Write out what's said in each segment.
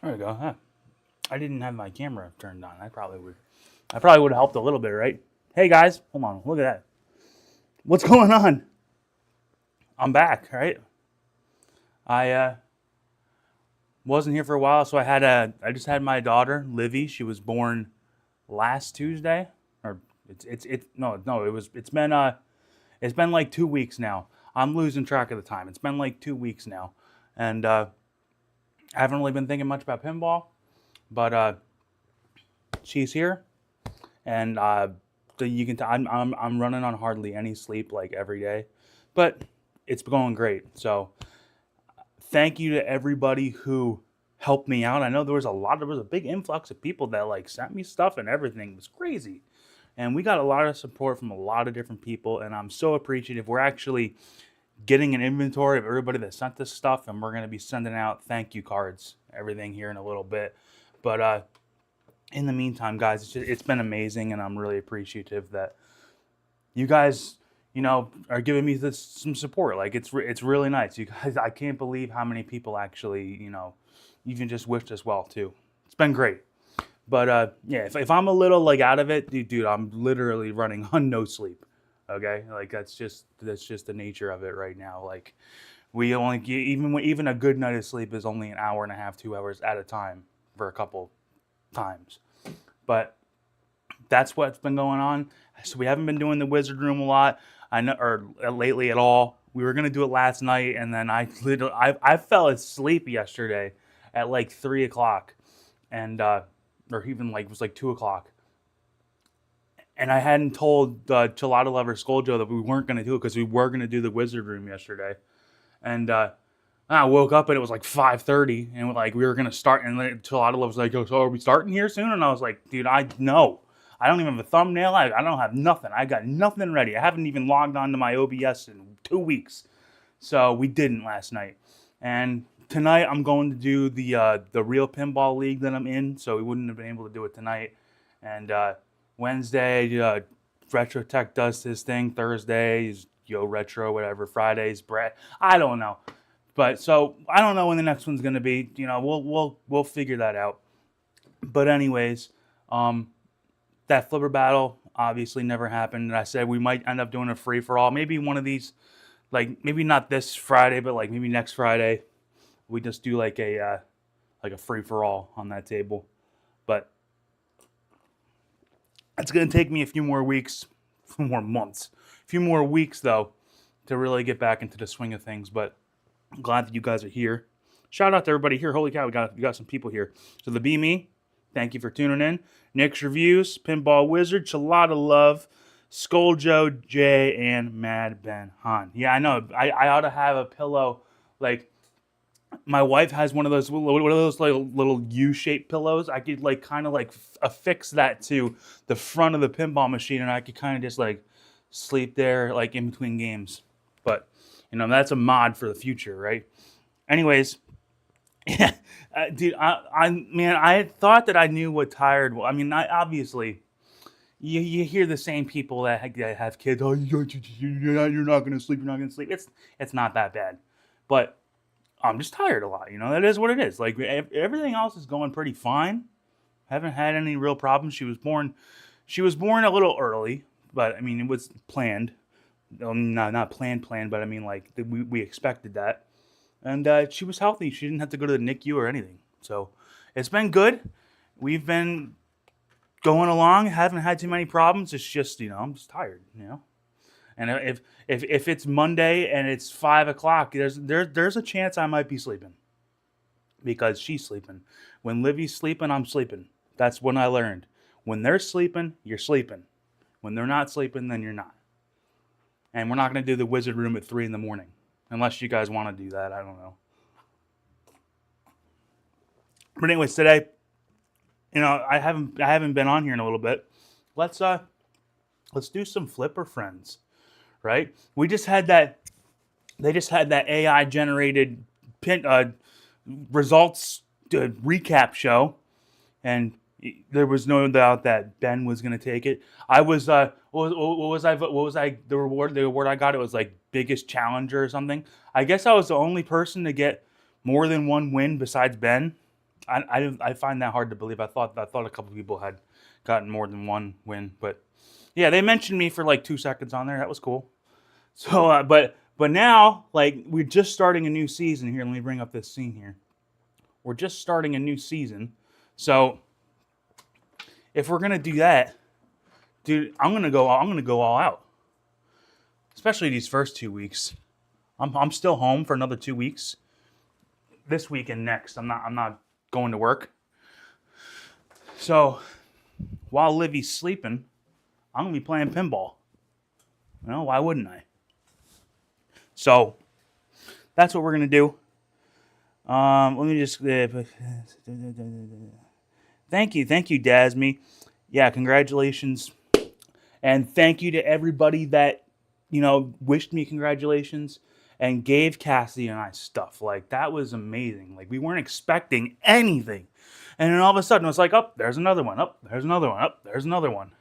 There we go. Huh. I didn't have my camera turned on. I probably would. I probably would have helped a little bit, right? Hey guys, hold on. Look at that. What's going on? I'm back, right? I wasn't here for a while, so I just had my daughter, Livy. She was born last Tuesday, or it's no, it's been like 2 weeks now. I'm losing track of the time. It's been like 2 weeks now, and I haven't really been thinking much about pinball, but she's here, and you can. I'm running on hardly any sleep like every day, but it's going great. So thank you to everybody who helped me out. I know there was a big influx of people that like sent me stuff and everything. It was crazy. And we got a lot of support from a lot of different people, and I'm so appreciative. We're actually getting an inventory of everybody that sent this stuff, and we're going to be sending out thank you cards, everything here in a little bit. But in the meantime, guys, it's been amazing, and I'm really appreciative that you guys, are giving me some support. Like it's really nice. You guys, I can't believe how many people actually, even just wished us well too. It's been great. But yeah, if I'm a little like out of it, dude, I'm literally running on no sleep. Okay, like that's just the nature of it right now. Like we only even a good night of sleep is only an hour and a half, 2 hours at a time for a couple times. But that's what's been going on. So we haven't been doing the wizard room a lot. I know, or lately at all. We were gonna do it last night, and then I fell asleep yesterday at like 3 o'clock, and or even like it was like 2 o'clock, and I hadn't told Chilada Lover Skulljo that we weren't gonna do it because we were gonna do the wizard room yesterday, and I woke up and it was like 5:30, and like we were gonna start, and then Chilada was like, "Oh, so are we starting here soon?" And I was like, "Dude, I know." I don't even have a thumbnail. I don't have nothing. I got nothing ready. I haven't even logged on to my OBS in 2 weeks. So we didn't last night. And tonight I'm going to do the real pinball league that I'm in. So we wouldn't have been able to do it tonight. And Wednesday, Retro Tech does his thing. Thursday is Yo Retro, whatever. Friday's Brett. I don't know. But so I don't know when the next one's gonna be. We'll figure that out. But anyways, that flipper battle obviously never happened. And I said we might end up doing a free for all. Maybe one of these, like maybe not this Friday, but like maybe next Friday, we just do like a free for all on that table. But it's gonna take me a few more weeks, a few more months, a few more weeks though, to really get back into the swing of things. But I'm glad that you guys are here. Shout out to everybody here. Holy cow, we got some people here. So the Be Me, thank you for tuning in. Nick's Reviews, Pinball Wizard, Chilada Love, Skulljo, Jay, and Mad Ben Han. Yeah, I know. I ought to have a pillow. Like, my wife has one of those like little U-shaped pillows. I could like kind of like affix that to the front of the pinball machine, and I could kind of just like sleep there like in between games. But that's a mod for the future, right? Anyways, yeah, dude, I thought that I knew what tired was. I mean, obviously, you hear the same people that have kids. Oh, you're not gonna sleep. You're not gonna sleep. It's not that bad, but I'm just tired a lot. That is what it is. Like everything else is going pretty fine. Haven't had any real problems. She was born a little early, but I mean it was planned. Not planned, but I mean like we expected that. And she was healthy. She didn't have to go to the NICU or anything. So it's been good. We've been going along. Haven't had too many problems. It's just I'm just tired. And if it's Monday and it's 5 o'clock, there's a chance I might be sleeping because she's sleeping. When Livy's sleeping, I'm sleeping. That's when I learned. When they're sleeping, you're sleeping. When they're not sleeping, then you're not. And we're not going to do the wizard room at 3 a.m. Unless you guys want to do that, I don't know. But anyways, today, I haven't been on here in a little bit. Let's do some flipper friends, right? We just had that. They just had that AI generated results recap show, and there was no doubt that Ben was going to take it. I was what was I the award I got, it was like biggest challenger or something. I guess I was the only person to get more than one win besides Ben. I find that hard to believe. I thought a couple people had gotten more than one win, but yeah, they mentioned me for like 2 seconds on there. That was cool. So, but now, like, we're just starting a new season here. Let me bring up this scene here. We're just starting a new season, so if we're gonna do that, dude, I'm gonna go all out. Especially these first 2 weeks. I'm still home for another 2 weeks. This week and next, I'm not going to work. So while Livy's sleeping, I'm gonna be playing pinball. You know, why wouldn't I? So that's what we're gonna do. Let me just thank you, Dasmy. Yeah, congratulations, and thank you to everybody that wished me congratulations and gave Cassie and I stuff. Like, that was amazing. Like, we weren't expecting anything, and then all of a sudden it was like, oh, there's another one. Oh, there's another one. Oh, there's another one.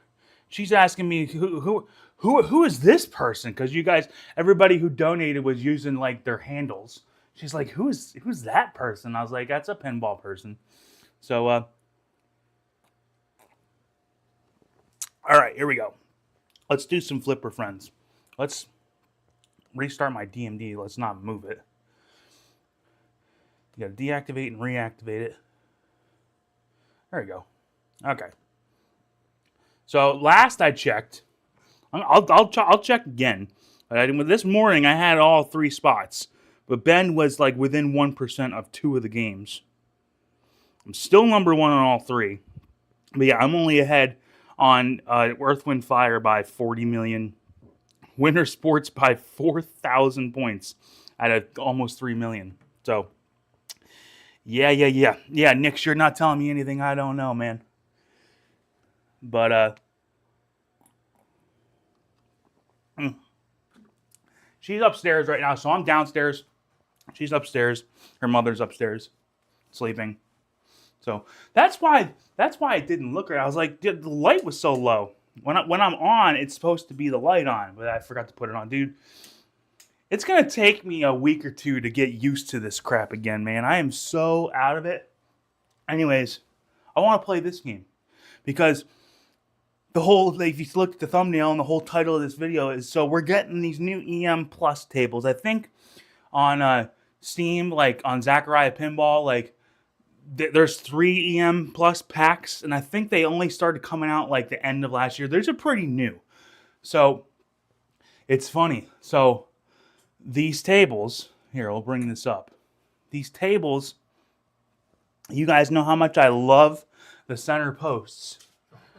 She's asking me who is this person? Because you guys, everybody who donated was using like their handles. She's like, who's that person? I was like, that's a pinball person. So, all right, here we go. Let's do some flipper friends. Let's restart my DMD. Let's not move it. You got to deactivate and reactivate it. There we go. Okay. So last I checked, I'll check again. This morning I had all 3 spots. But Ben was like within 1% of 2 of the games. I'm still number 1 on all 3. But yeah, I'm only ahead on Earth, Wind, Fire by 40 million. Winter Sports by 4,000 points out of almost 3 million. So, yeah. Yeah, Nick, you're not telling me anything I don't know, man. But, she's upstairs right now, so I'm downstairs. She's upstairs. Her mother's upstairs, sleeping. So that's why it didn't look right. I was like, the light was so low. When I'm on, it's supposed to be the light on, but I forgot to put it on, dude. It's gonna take me a week or 2 to get used to this crap again, man. I am so out of it. Anyways, I want to play this game because if you look at the thumbnail and the whole title of this video is, so we're getting these new EM Plus tables. I think on Steam, like on Zachariah Pinball, like there's 3 EM Plus packs, and I think they only started coming out like the end of last year. They're just pretty new. So it's funny. So these tables, here, I'll bring this up. These tables, you guys know how much I love the center posts.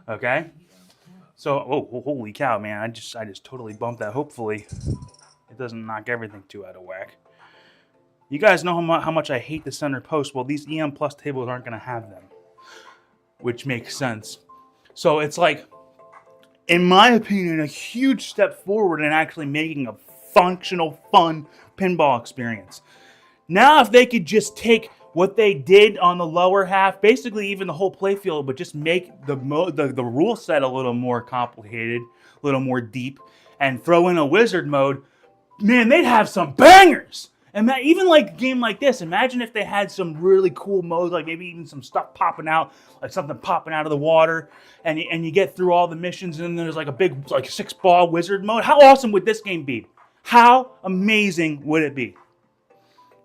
Okay? So, oh, holy cow, man. I just totally bumped that. Hopefully it doesn't knock everything too out of whack. You guys know how much I hate the center post. Well, these EM Plus tables aren't going to have them, which makes sense. So it's like, in my opinion, a huge step forward in actually making a functional, fun pinball experience. Now, if they could just take what they did on the lower half, basically even the whole playfield, but just make the rule set a little more complicated, a little more deep, and throw in a wizard mode, man, they'd have some bangers. And even like a game like this, imagine if they had some really cool modes, like maybe even some stuff popping out, like something popping out of the water, and you get through all the missions, and then there's like a big, like 6-ball wizard mode. How awesome would this game be? How amazing would it be?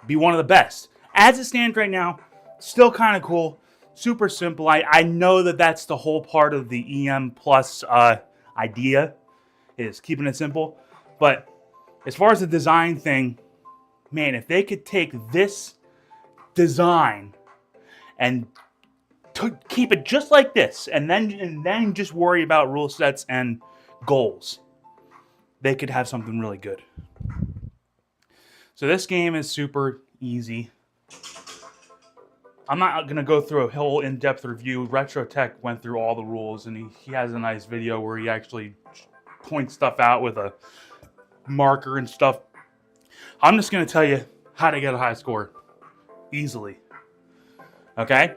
Be one of the best. As it stands right now, still kind of cool, super simple. I know that's the whole part of the EM Plus idea, is keeping it simple. But as far as the design thing, man, if they could take this design and keep it just like this, and then just worry about rule sets and goals, they could have something really good. So this game is super easy. I'm not going to go through a whole in-depth review. Retro Tech went through all the rules, and he has a nice video where he actually points stuff out with a marker and stuff. I'm just going to tell you how to get a high score easily. Okay?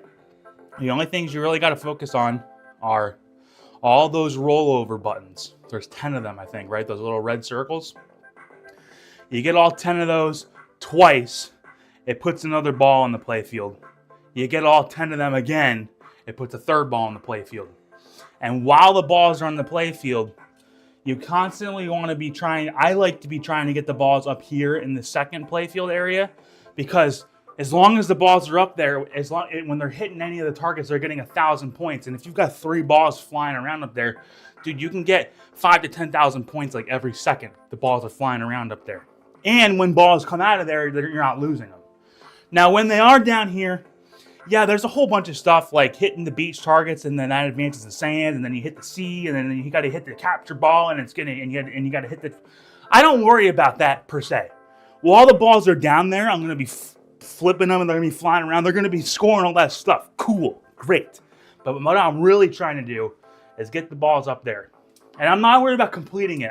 The only things you really got to focus on are all those rollover buttons. There's 10 of them, I think, right? Those little red circles. You get all 10 of those twice, it puts another ball in the playfield. You get all 10 of them again, it puts a third ball in the play field. And while the balls are on the play field, you constantly want to be I like to be trying to get the balls up here in the second play field area, because as long as the balls are up there, when they're hitting any of the targets, they're getting 1,000 points. And if you've got 3 balls flying around up there, dude, you can get 5,000 to 10,000 points like every second the balls are flying around up there. And when balls come out of there, you're not losing them. Now, when they are down here, yeah, there's a whole bunch of stuff like hitting the beach targets, and then that advances the sand, and then you hit the sea, and then you got to hit the capture ball, and you got to hit the. I don't worry about that per se. While the balls are down there, I'm going to be flipping them, and they're going to be flying around. They're going to be scoring all that stuff. Cool, great. But what I'm really trying to do is get the balls up there, and I'm not worried about completing it.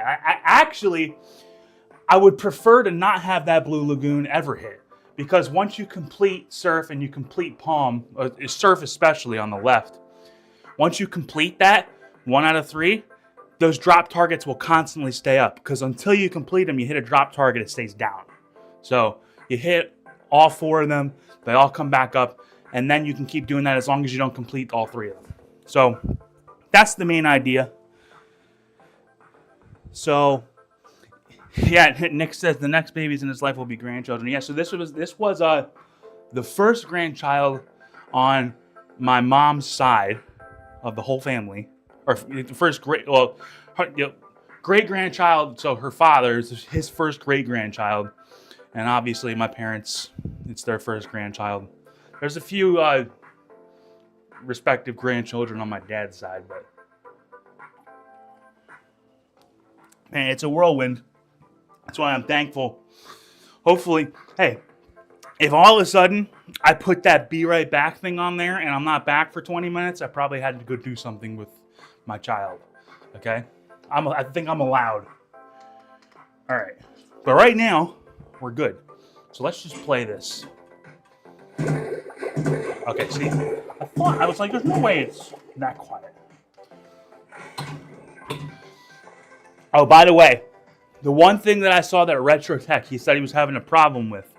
I would prefer to not have that blue lagoon ever hit. Because once you complete surf and you complete palm, surf especially on the left, once you complete that, 1 out of 3, those drop targets will constantly stay up. Because until you complete them, you hit a drop target, it stays down. So you hit all 4 of them, they all come back up, and then you can keep doing that as long as you don't complete all 3 of them. So that's the main idea. So yeah, Nick says the next babies in his life will be grandchildren. Yeah, so this was the first grandchild on my mom's side of the whole family, or the first great grandchild. So her father's his first great grandchild, and obviously my parents, it's their first grandchild. There's a few respective grandchildren on my dad's side, but man, it's a whirlwind. That's why I'm thankful. Hopefully, hey, if all of a sudden I put that be right back thing on there and I'm not back for 20 minutes, I probably had to go do something with my child. Okay? I think I'm allowed. All right. But right now, we're good. So let's just play this. Okay, see? I was like, there's no way it's that quiet. Oh, by the way, the one thing that I saw that Retro Tech, he said he was having a problem with.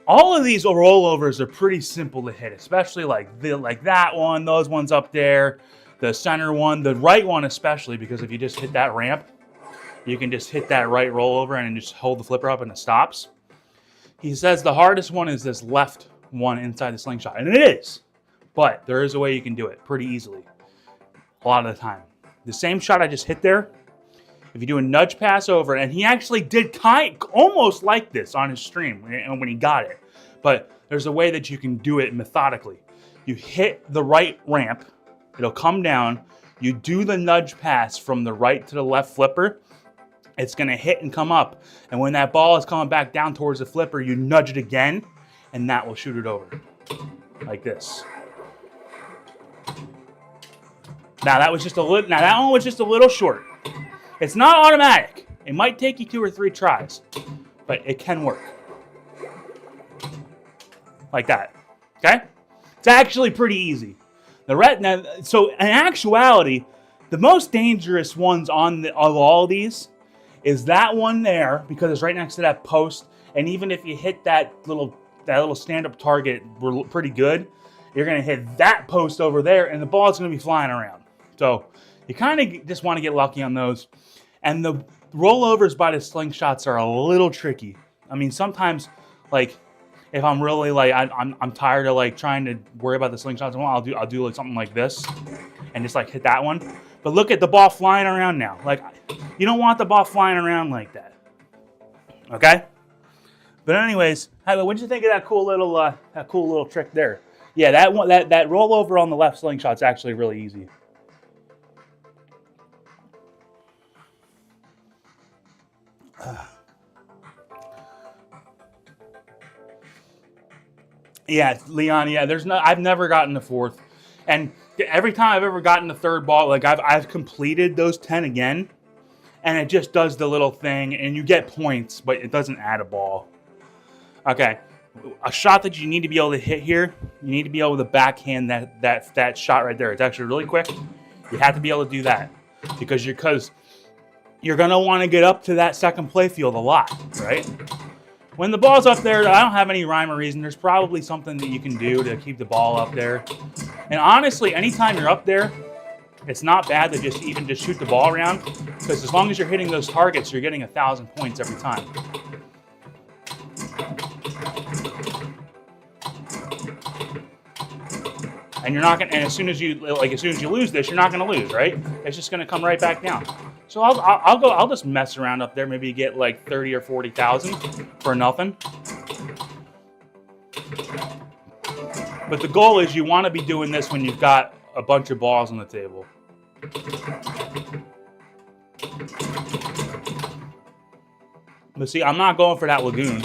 All of these rollovers are pretty simple to hit, especially like that one, those ones up there, the center one, the right one especially, because if you just hit that ramp, you can just hit that right rollover and just hold the flipper up and it stops. He says the hardest one is this left one inside the slingshot, and it is, but there is a way you can do it pretty easily a lot of the time. The same shot I just hit there, if you do a nudge pass over, and he actually did almost like this on his stream when he got it, but there's a way that you can do it methodically. You hit the right ramp, it'll come down, you do the nudge pass from the right to the left flipper, it's going to hit and come up, and when that ball is coming back down towards the flipper, you nudge it again, and that will shoot it over, like this. Now that one was just a little short. It's not automatic. It might take you 2 or 3 tries, but it can work. Like that. Okay? It's actually pretty easy. So in actuality, the most dangerous ones of all these is that one there, because it's right next to that post, and even if you hit that little stand-up target pretty good, you're going to hit that post over there, and the ball's going to be flying around. So you kind of just want to get lucky on those. And the rollovers by the slingshots are a little tricky. I mean, sometimes, like, if I'm really like I'm tired of like trying to worry about the slingshots, I'll do like something like this, and just like hit that one. But look at the ball flying around now. Like, you don't want the ball flying around like that. Okay. But anyways, what did you think of that cool little trick there? Yeah, that rollover on the left slingshot's actually really easy. Yeah, Leon. Yeah, I've never gotten the 4th, and every time I've ever gotten the 3rd ball, like I've completed those 10 again, and it just does the little thing, and you get points, but it doesn't add a ball. Okay, a shot that you need to be able to hit here, you need to be able to backhand that shot right there. It's actually really quick. You have to be able to do that because you're gonna want to get up to that second play field a lot, right? When the ball's up there, I don't have any rhyme or reason. There's probably something that you can do to keep the ball up there. And honestly, anytime you're up there, it's not bad to just even just shoot the ball around, because as long as you're hitting those targets, you're getting 1,000 points every time. And you're not gonna. And as soon as you lose this, you're not gonna lose, right? It's just gonna come right back down. So I'll just mess around up there. Maybe get like 30 or 40,000 for nothing. But the goal is you want to be doing this when you've got a bunch of balls on the table. But see, I'm not going for that lagoon.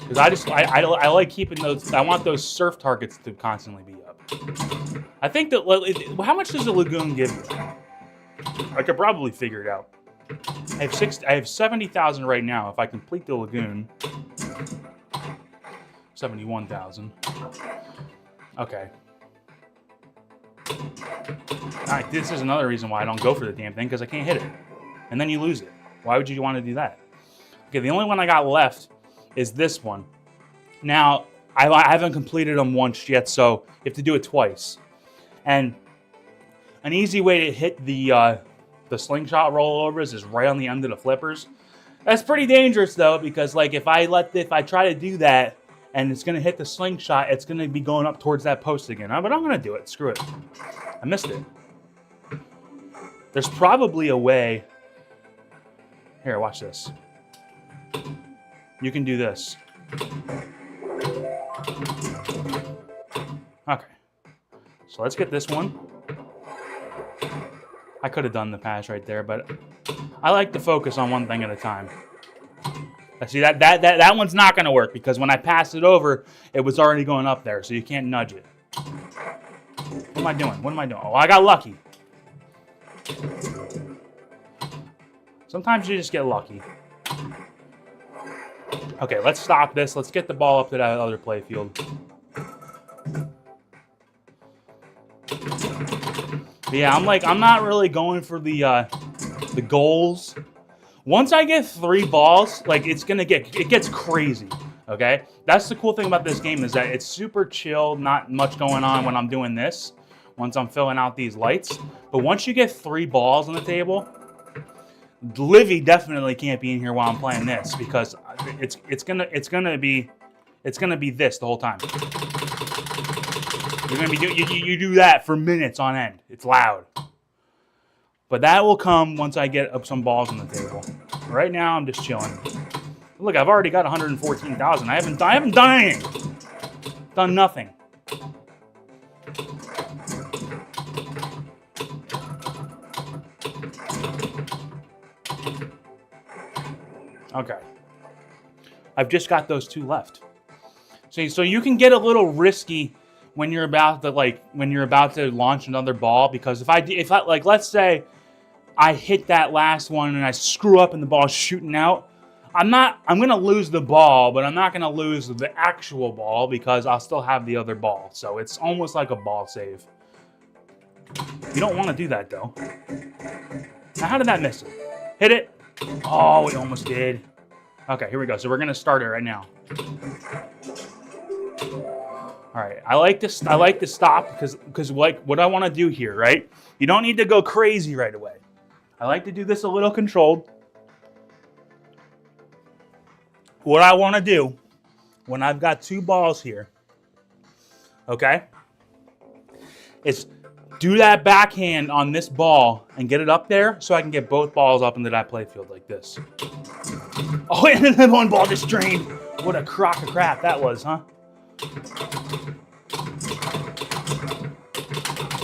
Because I like keeping those, I want those surf targets to constantly be up. I think that, how much does a lagoon give you? I could probably figure it out. I have 70,000 right now. If I complete the lagoon, 71,000. Okay. Alright, this is another reason why I don't go for the damn thing, because I can't hit it. And then you lose it. Why would you want to do that? Okay, the only one I got left is this one. Now, I haven't completed them once yet, so you have to do it twice. And an easy way to hit the slingshot rollovers is right on the end of the flippers. That's pretty dangerous though, because like if I try to do that and it's gonna hit the slingshot, it's gonna be going up towards that post again. But I'm gonna do it. Screw it. I missed it. There's probably a way. Here, watch this. You can do this. Okay. So let's get this one. I could have done the pass right there, but I like to focus on one thing at a time. See, that one's not going to work, because when I pass it over, it was already going up there, so you can't nudge it. What am I doing? What am I doing? Oh, I got lucky. Sometimes you just get lucky. Okay, let's stop this. Let's get the ball up to that other play field. But yeah, I'm not really going for the goals. Once I get 3 balls, like it gets crazy. Okay, that's the cool thing about this game, is that it's super chill, not much going on when I'm doing this. Once I'm filling out these lights, but once you get 3 balls on the table, Livy definitely can't be in here while I'm playing this, because it's gonna be this the whole time. You're gonna be you do that for minutes on end. It's loud. But that will come once I get up some balls on the table. Right now, I'm just chilling. Look, I've already got 114,000. I haven't done anything. Done nothing. Okay. I've just got those 2 left. See, so you can get a little risky when you're about to launch another ball, because if I like, let's say I hit that last one and I screw up and the ball's shooting out, I'm going to lose the ball, but I'm not going to lose the actual ball, because I'll still have the other ball. So it's almost like a ball save. You don't want to do that though. Now, how did that miss it? Hit it. Oh, we almost did. Okay, here we go. So we're going to start it right now. All right, I like to stop because like what I want to do here, right? You don't need to go crazy right away. I like to do this a little controlled. What I want to do when I've got 2 balls here, okay, is do that backhand on this ball and get it up there so I can get both balls up into that playfield like this. Oh, and then one ball just drained. What a crock of crap that was, huh?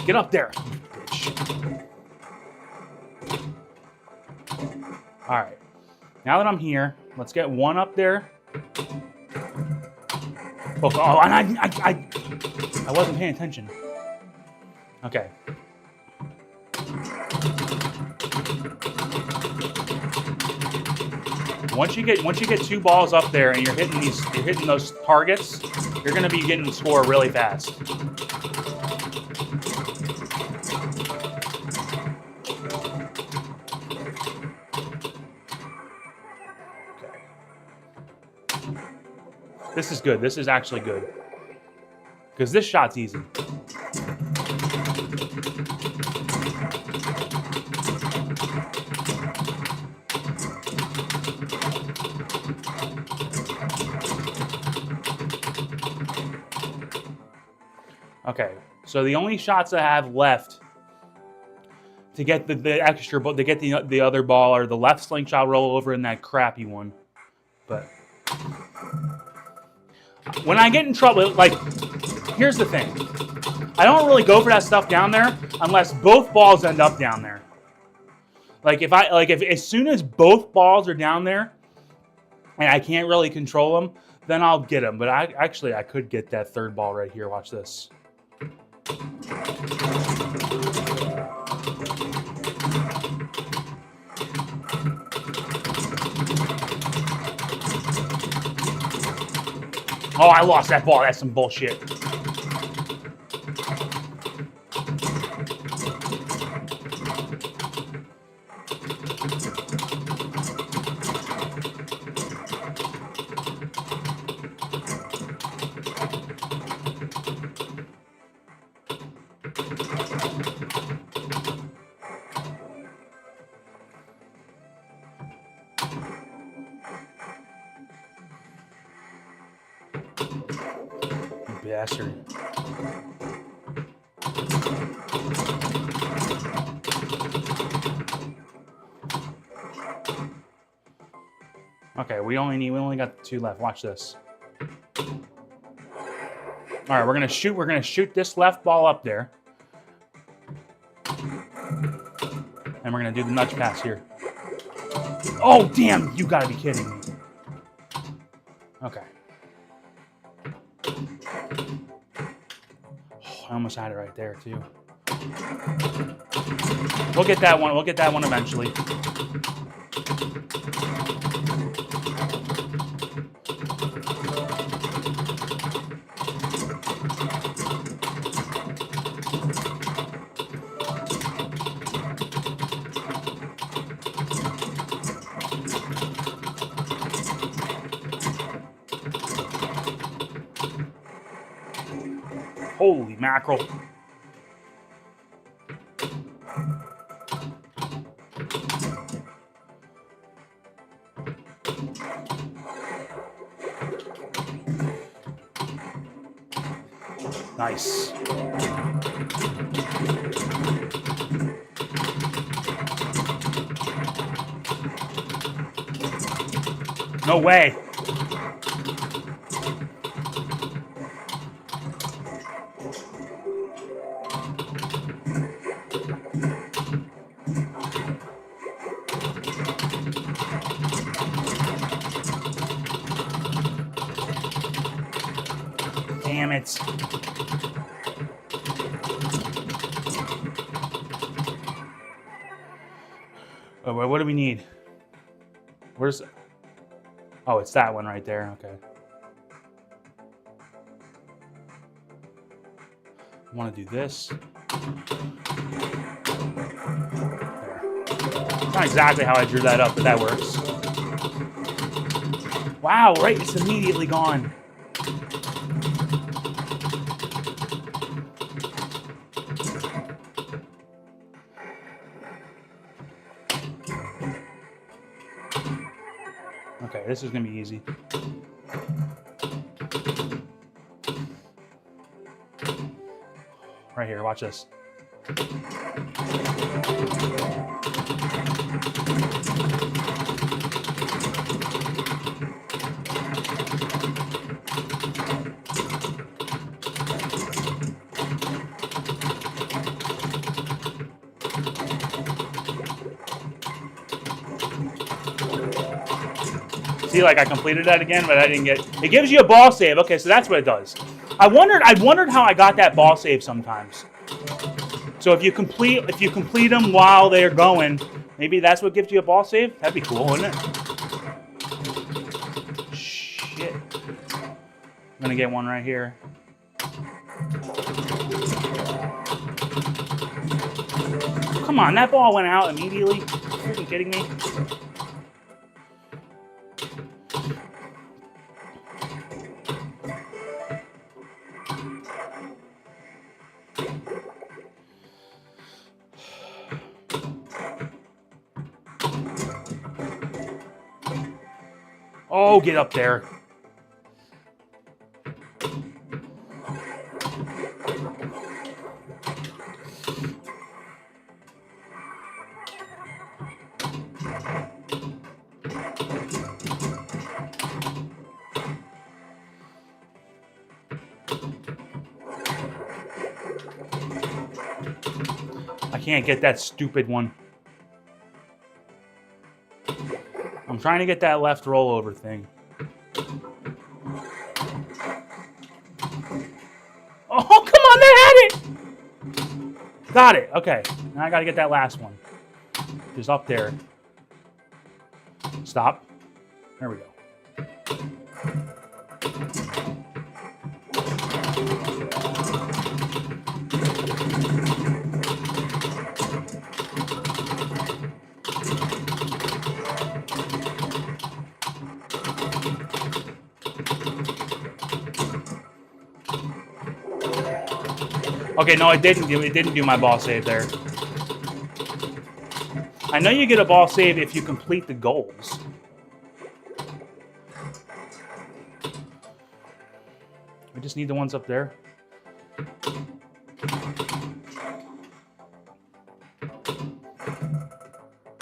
Get up there, bitch. All right. Now that I'm here, let's get one up there. Oh, and I wasn't paying attention. Okay. Once you get 2 balls up there and you're hitting those targets, you're going to be getting the score really fast. This is good. This is actually good. Because this shot's easy. Okay, so the only shots I have left to get the extra, to get the other ball are the left slingshot rollover and that crappy one. But when I get in trouble, like, here's the thing. I don't really go for that stuff down there unless both balls end up down there. Like if as soon as both balls are down there and I can't really control them, then I'll get them. But I could get that third ball right here. Watch this. Oh, I lost that ball. That's some bullshit. Bastard. Okay, we only got 2 left. Watch this. All right, we're gonna shoot this left ball up there, and we're gonna do the nudge pass here. Oh damn! You gotta be kidding me. Okay. Oh, I almost had it right there too. We'll get that one. We'll get that one eventually. Holy mackerel. Nice. No way. Damn it. Oh, what do we need? Where's... Oh, it's that one right there. Okay. I want to do this. There. It's not exactly how I drew that up, but that works. Wow, right? It's immediately gone. Okay, this is going to be easy. Right here, watch this. See, like I completed that again, but I didn't get. It gives you a ball save. Okay, so that's what it does. I wondered how I got that ball save sometimes. So if you complete them while they're going, maybe that's what gives you a ball save. That'd be cool, wouldn't it? Shit. I'm gonna get one right here. Come on, that ball went out immediately. Are you freaking kidding me? Oh, get up there. I can't get that stupid one. I'm trying to get that left rollover thing. Oh, come on, they had it! Got it, okay. Now I gotta get that last one. Just up there. Stop. There we go. Okay, no, it didn't do my ball save there. I know you get a ball save if you complete the goals. We just need the ones up there.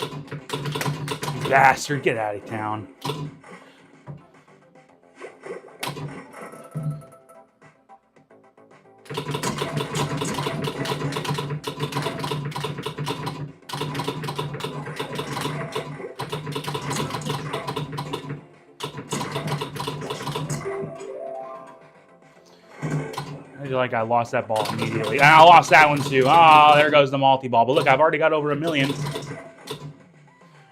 You bastard, get out of town. I feel like I lost that ball immediately. And I lost that one too. Oh, there goes the multi-ball. But look, I've already got over 1 million.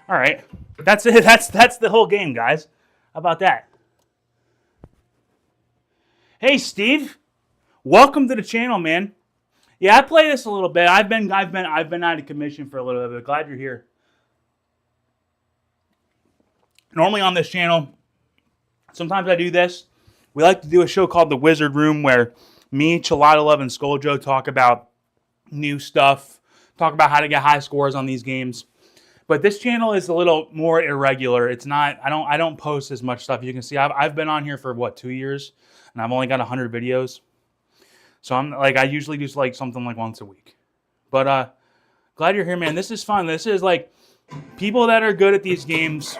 All right. That's it. That's the whole game, guys. How about that? Hey, Steve. Welcome to the channel, man. Yeah, I play this a little bit. I've been out of commission for a little bit, but glad you're here. Normally on this channel, sometimes I do this. We like to do a show called The Wizard Room where me, Chelada Love, and Skoljo talk about new stuff, talk about how to get high scores on these games. But this channel is a little more irregular. It's not, I don't post as much stuff. You can see I've been on here for what, 2 years, and I've only got 100 videos. So I'm like, I usually do like something like once a week. But glad you're here, man. This is fun. This is like people that are good at these games.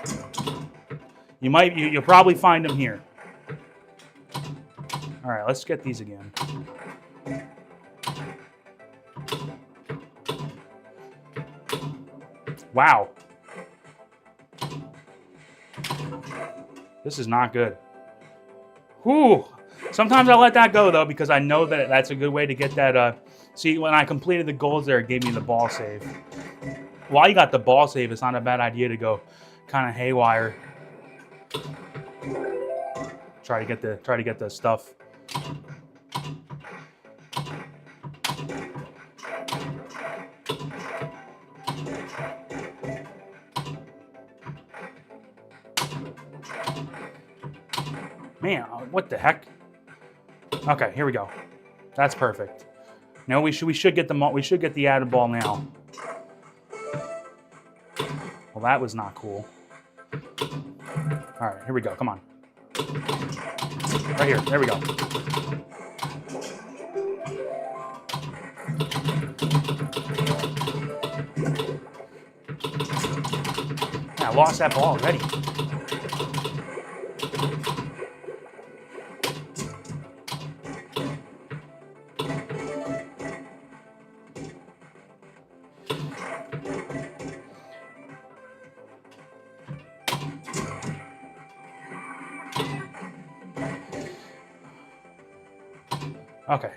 You'll probably find them here. All right, let's get these again. Wow. This is not good. Whew. Sometimes I let that go, though, because I know that that's a good way to get that. See, when I completed the goals there, it gave me the ball save. While you got the ball save, it's not a bad idea to go kind of haywire. Try to get the stuff. Man, what the heck? Okay, here we go. That's perfect. No, we should get the added ball now. Well, that was not cool. All right, here we go. Come on. Right here. There we go. I lost that ball already. Okay.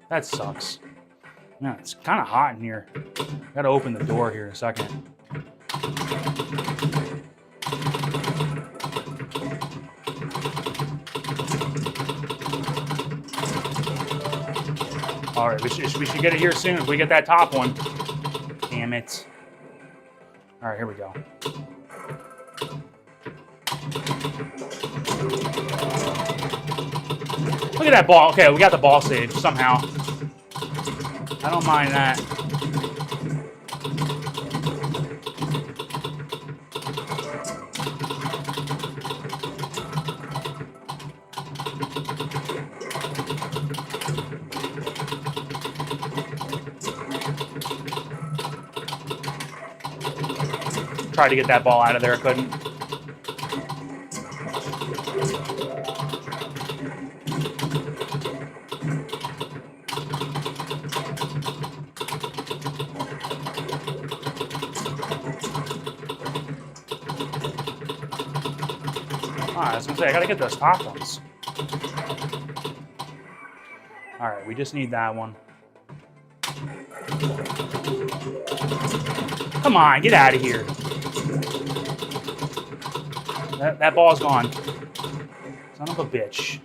That sucks. Man, it's kind of hot in here. Gotta open the door here in a second. All right, we should get it here soon if we get that top one. Damn it. All right, here we go. Look at that ball. Okay, we got the ball saved somehow. I don't mind that. Tried to get that ball out of there, couldn't. I was gonna say, I gotta get those top ones. All right, we just need that one. Come on, get out of here. That ball's gone. Son of a bitch.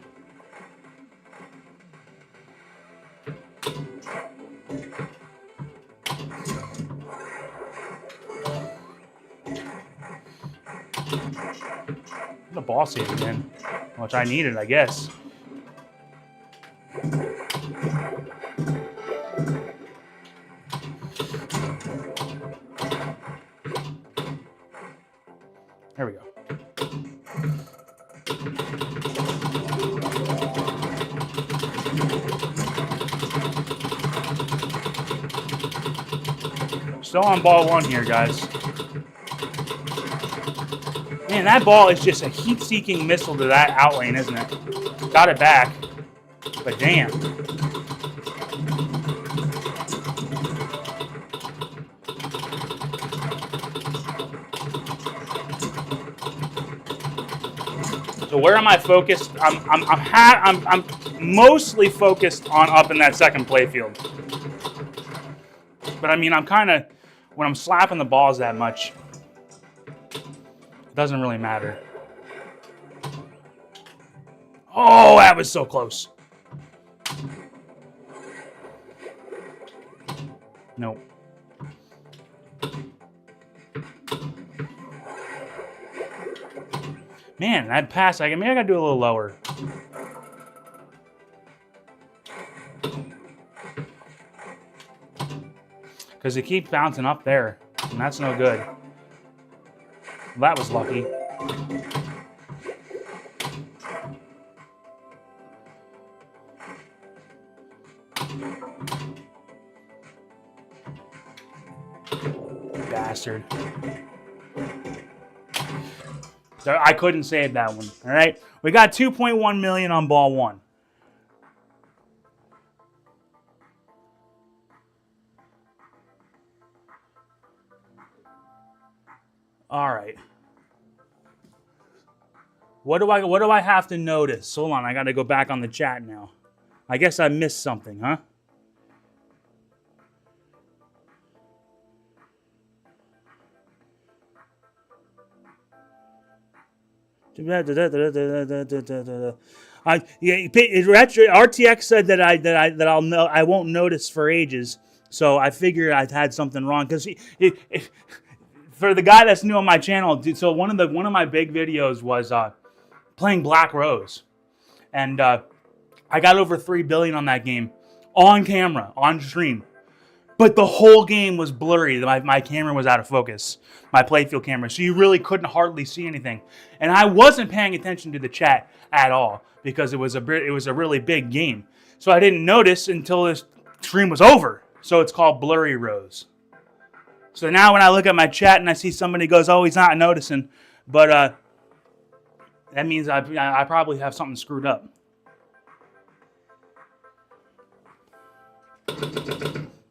The ball saved again, which I needed, I guess. There we go. Still on ball one here, guys. Man, that ball is just a heat-seeking missile to that out lane, isn't it? Got it back, but damn. So where am I focused? I'm mostly focused on up in that second playfield. But I mean, I'm kind of, when I'm slapping the balls that much, doesn't really matter. Oh, that was so close. Nope. Man, that pass, maybe I gotta do a little lower. Because it keeps bouncing up there, and that's no good. That was lucky. Bastard. So I couldn't save that one. All right. We got 2.1 million on ball one. All right. What do I have to notice? Hold on, I got to go back on the chat now. I guess I missed something, huh? RTX said that I won't notice for ages, so I figured I'd had something wrong because for the guy that's new on my channel, so one of my big videos was playing Black Rose, and I got over 3 billion on that game on camera, on stream. But the whole game was blurry. My camera was out of focus, my playfield camera, so you really couldn't hardly see anything. And I wasn't paying attention to the chat at all because it was a really big game. So I didn't notice until this stream was over. So it's called Blurry Rose. So now when I look at my chat and I see somebody goes, "Oh, he's not noticing," but that means I probably have something screwed up.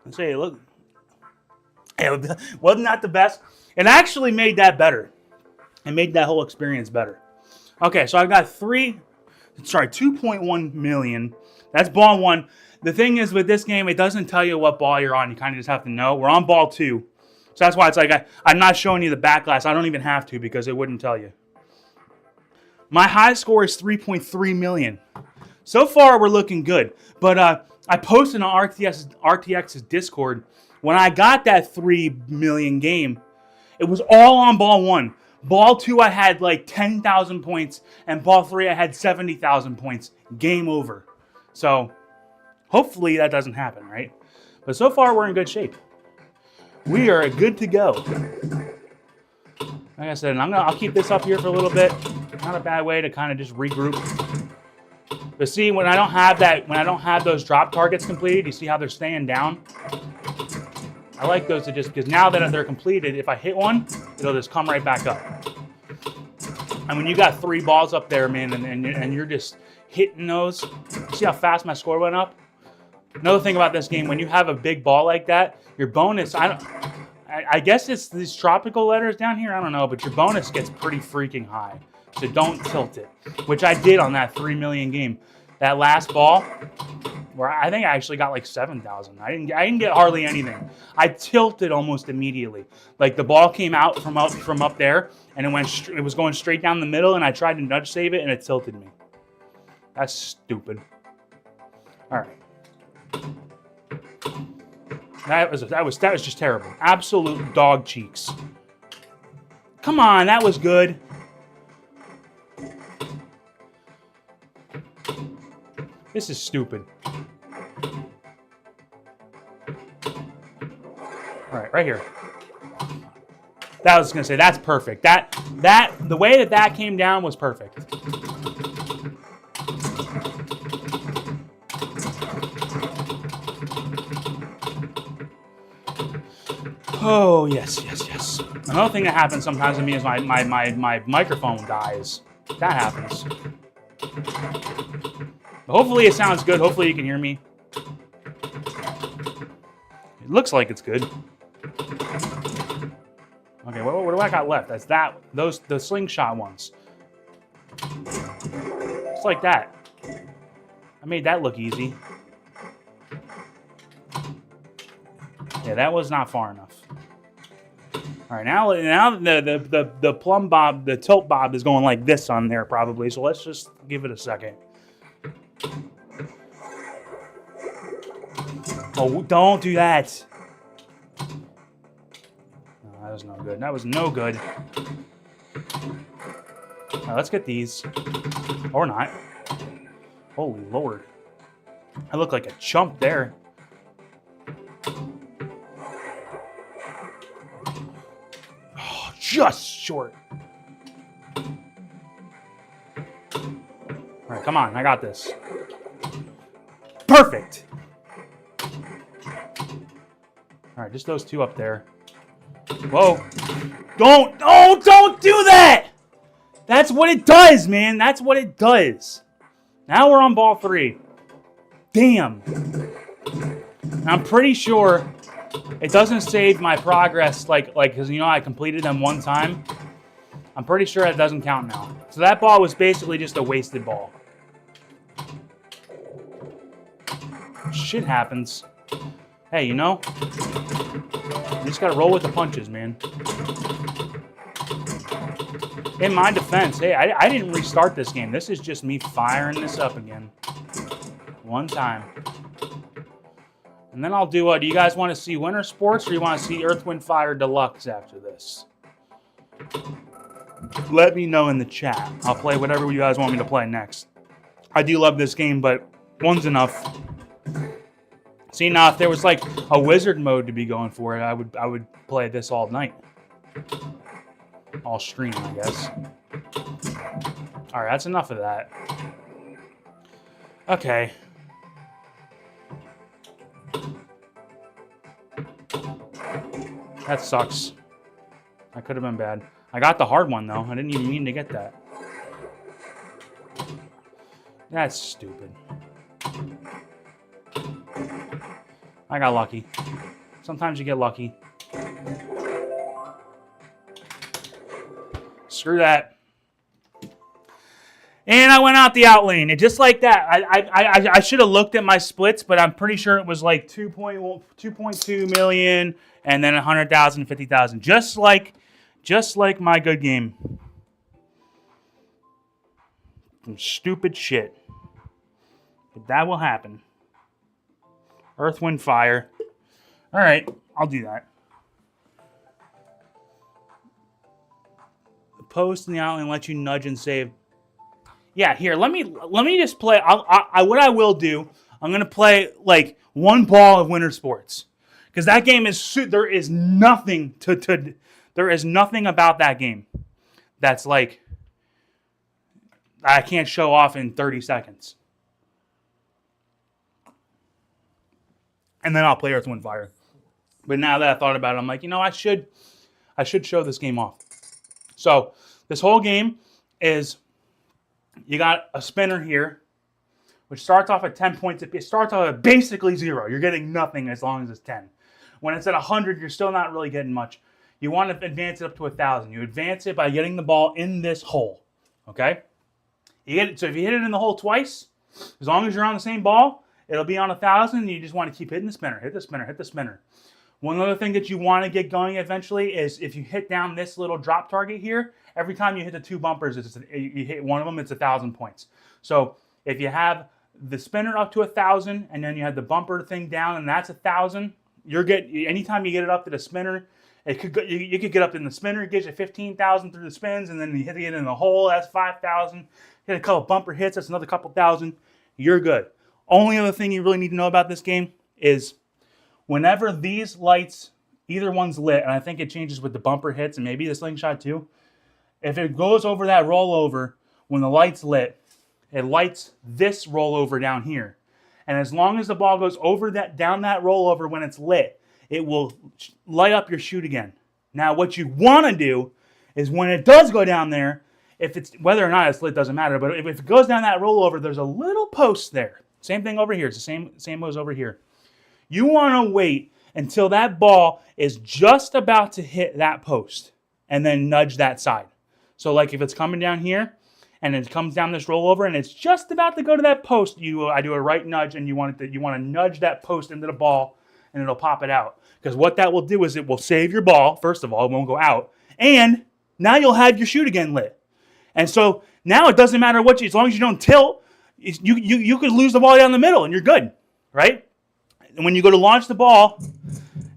Let's say, look, it wasn't that the best. It actually made that better. It made that whole experience better. Okay, so I've got 2.1 million. That's ball one. The thing is with this game, it doesn't tell you what ball you're on. You kind of just have to know. We're on ball two. So that's why it's like I'm not showing you the back glass. I don't even have to because it wouldn't tell you. My high score is 3.3 million. So far, we're looking good. But I posted on RTX's Discord, when I got that 3 million game, it was all on ball one. Ball two, I had like 10,000 points, and ball three, I had 70,000 points. Game over. So hopefully that doesn't happen, right? But so far, we're in good shape. We are good to go. Like I said, I'll keep this up here for a little bit. Not a bad way to kind of just regroup. But see, when I don't have those drop targets completed, you see how they're staying down? I like those to just, because now that they're completed, if I hit one, it'll just come right back up. And when you got 3 balls up there, man, and you're just hitting those, see how fast my score went up? Another thing about this game, when you have a big ball like that, your bonus, I guess it's these tropical letters down here, I don't know, but your bonus gets pretty freaking high. So don't tilt it, which I did on that 3 million game. That last ball, where I think I actually got like 7,000. I didn't get hardly anything. I tilted almost immediately. Like the ball came out from up there, and it was going straight down the middle, and I tried to nudge save it, and it tilted me. That's stupid. All right. That was just terrible. Absolute dog cheeks. Come on, that was good. This is stupid. All right, right here. That was gonna say that's perfect. The way that came down was perfect. Oh yes. Another thing that happens sometimes to me is my microphone dies. That happens. But hopefully it sounds good. Hopefully you can hear me. It looks like it's good. Okay, what do I got left? That's the slingshot ones. Just like that. I made that look easy. Yeah, that was not far enough. All right, now the plumb bob, the tilt bob is going like this on there probably. So let's just give it a second. Oh, don't do that. No, that was no good. That was no good. All right, let's get these. Or not. Holy Lord. I look like a chump there. Oh, just short. All right, come on. I got this. Perfect. All right, just those 2 up there. Whoa. Don't do that! That's what it does, man. That's what it does. Now we're on ball 3. Damn. I'm pretty sure it doesn't save my progress like because I completed them one time. I'm pretty sure it doesn't count now. So that ball was basically just a wasted ball. Shit happens. Hey, you just gotta roll with the punches, man. In my defense, hey, I didn't restart this game. This is just me firing this up again. One time. And then I'll do what? Do you guys want to see Winter Sports or do you want to see Earth, Wind, Fire Deluxe after this? Let me know in the chat. I'll play whatever you guys want me to play next. I do love this game, but one's enough. See, now if there was like a wizard mode to be going for it, I would play this all night. All stream, I guess. All right, that's enough of that. Okay. That sucks. That could have been bad. I got the hard one, though. I didn't even mean to get that. That's stupid. I got lucky. Sometimes you get lucky. Screw that. And I went out the out lane. And just like that, I should have looked at my splits, but I'm pretty sure it was like 2.2 million and then 100,000, 50,000. Just like my good game. Some stupid shit. But that will happen. Earth, Wind, Fire. All right, I'll do that. The post in the outline lets you nudge and save. Yeah, here, let me just play. What I will do, I'm gonna play like one ball of Winter Sports because that game is there is nothing there is nothing about that game that's like I can't show off in 30 seconds. And then I'll play Earth, Wind, Fire. But now that I thought about it, I'm like, I I should show this game off. So this whole game is you got a spinner here, which starts off at 10 points. It starts off at basically 0. You're getting nothing as long as it's 10. When it's at 100, you're still not really getting much. You want to advance it up to 1,000. You advance it by getting the ball in this hole, okay? So if you hit it in the hole twice, as long as you're on the same ball, it'll be on 1,000. You just want to keep hitting the spinner, hit the spinner, hit the spinner. One other thing that you want to get going eventually is if you hit down this little drop target here, every time you hit the 2 bumpers, you hit one of them, it's 1,000 points. So if you have the spinner up to 1,000 and then you have the bumper thing down and that's 1,000, anytime you get it up to the spinner, you could get up in the spinner, it gives you 15,000 through the spins, and then you hit it in the hole, that's 5,000. Hit a couple bumper hits, that's another couple thousand. You're good. Only other thing you really need to know about this game is whenever these lights, either one's lit, and I think it changes with the bumper hits and maybe the slingshot too, if it goes over that rollover, when the light's lit, it lights this rollover down here. And as long as the ball goes over down that rollover when it's lit, it will light up your chute again. Now, what you want to do is when it does go down there, whether or not it's lit doesn't matter, but if it goes down that rollover, there's a little post there. Same thing over here. It's the same goes over here. You want to wait until that ball is just about to hit that post and then nudge that side. So like if it's coming down here and it comes down this rollover and it's just about to go to that post, I do a right nudge and you want to nudge that post into the ball and it'll pop it out. Because what that will do is it will save your ball. First of all, it won't go out. And now you'll have your chute again lit. And so now it doesn't matter as long as you don't tilt, you could lose the ball down the middle and you're good, right? And when you go to launch the ball,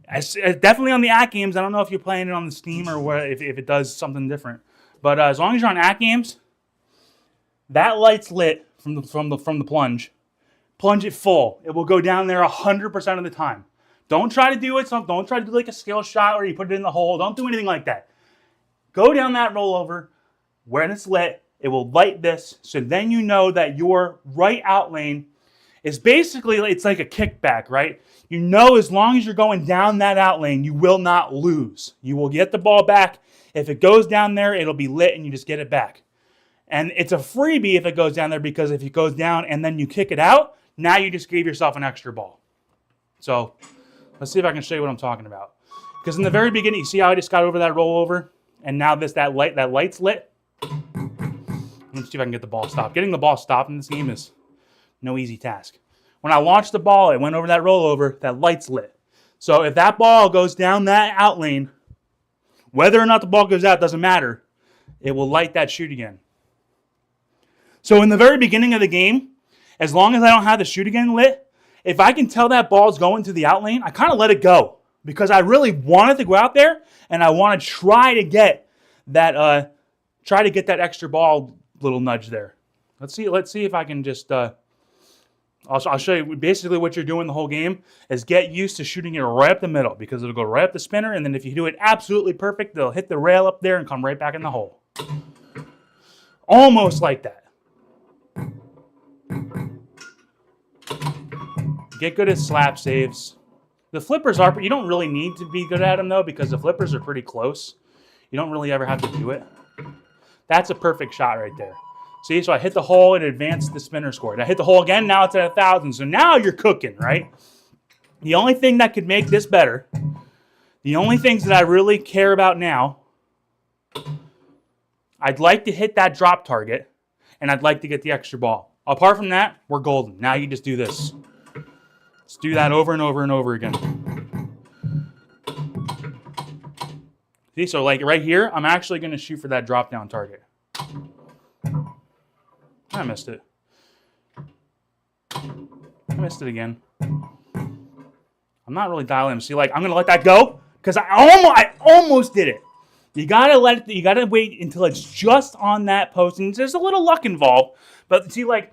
definitely on the AT games, I don't know if you're playing it on the Steam or if it does something different. But as long as you're on AT games, that light's lit from the plunge. Plunge it full. It will go down there 100% of the time. Don't try to do it. Don't try to do like a skill shot where you put it in the hole. Don't do anything like that. Go down that rollover. When it's lit, it will light this. So then you know that your right out lane is basically, it's like a kickback, right? You know as long as you're going down that out lane, you will not lose. You will get the ball back. If it goes down there, it'll be lit and you just get it back. And it's a freebie if it goes down there because if it goes down and then you kick it out, now you just gave yourself an extra ball. So let's see if I can show you what I'm talking about. Because in the very beginning, you see how I just got over that rollover? And now that light's lit? Let's see if I can get the ball stopped. Getting the ball stopped in this game is no easy task. When I launched the ball, it went over that rollover, that light's lit. So if that ball goes down that out lane, whether or not the ball goes out doesn't matter. It will light that chute again. So in the very beginning of the game, as long as I don't have the chute again lit, if I can tell that ball's going to the out lane, I kind of let it go. Because I really wanted to go out there, and I want to try to get that extra ball little nudge there. Let's see if I can just. I'll show you. Basically, what you're doing the whole game is get used to shooting it right up the middle because it'll go right up the spinner, and then if you do it absolutely perfect, they'll hit the rail up there and come right back in the hole. Almost like that. Get good at slap saves. The flippers you don't really need to be good at them though because the flippers are pretty close. You don't really ever have to do it. That's a perfect shot right there. See, so I hit the hole and advanced the spinner score. And I hit the hole again, now it's at 1,000. So now you're cooking, right? The only thing that could make this better, the only things that I really care about now, I'd like to hit that drop target and I'd like to get the extra ball. Apart from that, we're golden. Now you just do this. Let's do that over and over and over again. See, so like right here, I'm actually going to shoot for that drop down target. I missed it. I missed it again. I'm not really dialing in. See, like I'm going to let that go because I almost did it. You gotta wait until it's just on that post, and there's a little luck involved. But see, like